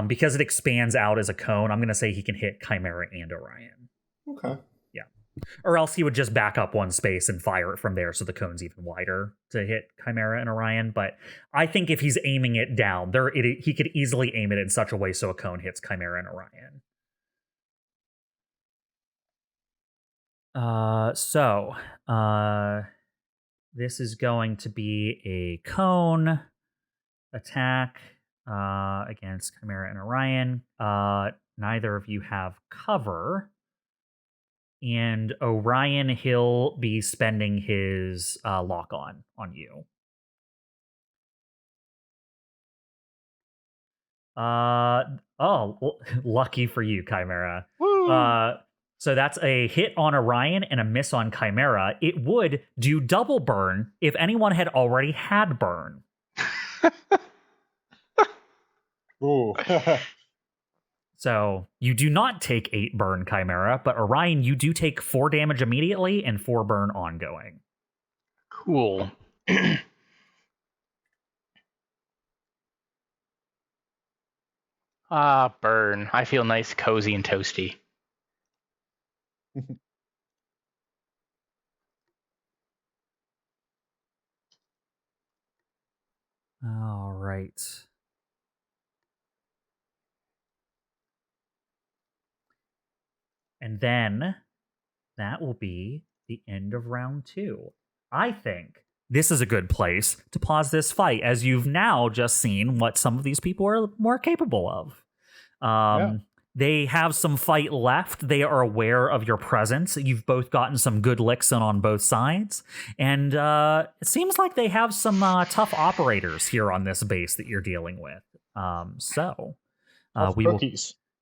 Because it expands out as a cone, I'm going to say he can hit Chimera and Orion. Okay. Yeah. Or else he would just back up one space and fire it from there so the cone's even wider to hit Chimera and Orion. But I think if he's aiming it down, he could easily aim it in such a way so a cone hits Chimera and Orion. This is going to be a cone attack against Chimera and Orion. Neither of you have cover. And Orion, he'll be spending his lock on you. Lucky for you, Chimera. Woo! So that's a hit on Orion and a miss on Chimera. It would do double burn if anyone had already had burn. Ooh. So you do not take 8 burn, Chimera, but Orion, you do take 4 damage immediately and 4 burn ongoing. Cool. Burn. I feel nice, cozy, and toasty. All right. And then that will be the end of round 2. I think this is a good place to pause this fight, as you've now just seen what some of these people are more capable of. They have some fight left. They are aware of your presence. You've both gotten some good licks in on both sides. And it seems like they have some tough operators here on this base that you're dealing with.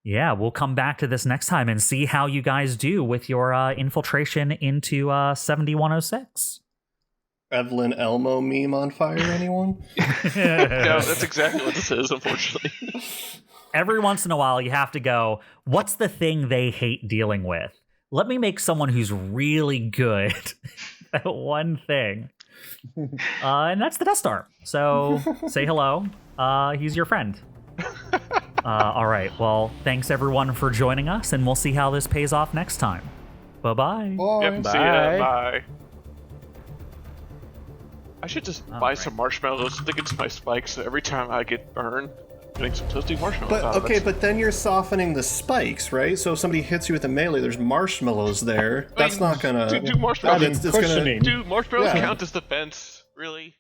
We'll come back to this next time and see how you guys do with your infiltration into 7106. Evelene Elmo meme on fire, anyone? No, that's exactly what this is, unfortunately. Every once in a while, you have to go, what's the thing they hate dealing with? Let me make someone who's really good at one thing. And that's the Death Star. So say hello. He's your friend. All right. Well, thanks everyone for joining us, and we'll see how this pays off next time. Bye-bye. Bye. Yep, Bye. see ya. Bye. I should just buy right. some marshmallows, stick it to my spikes, so every time I get burned, getting some toasty marshmallows. But okay, but then you're softening the spikes, right? So if somebody hits you with a melee, there's marshmallows there. That's not gonna. Do marshmallows it's gonna. do marshmallows Yeah. count as defense? Really?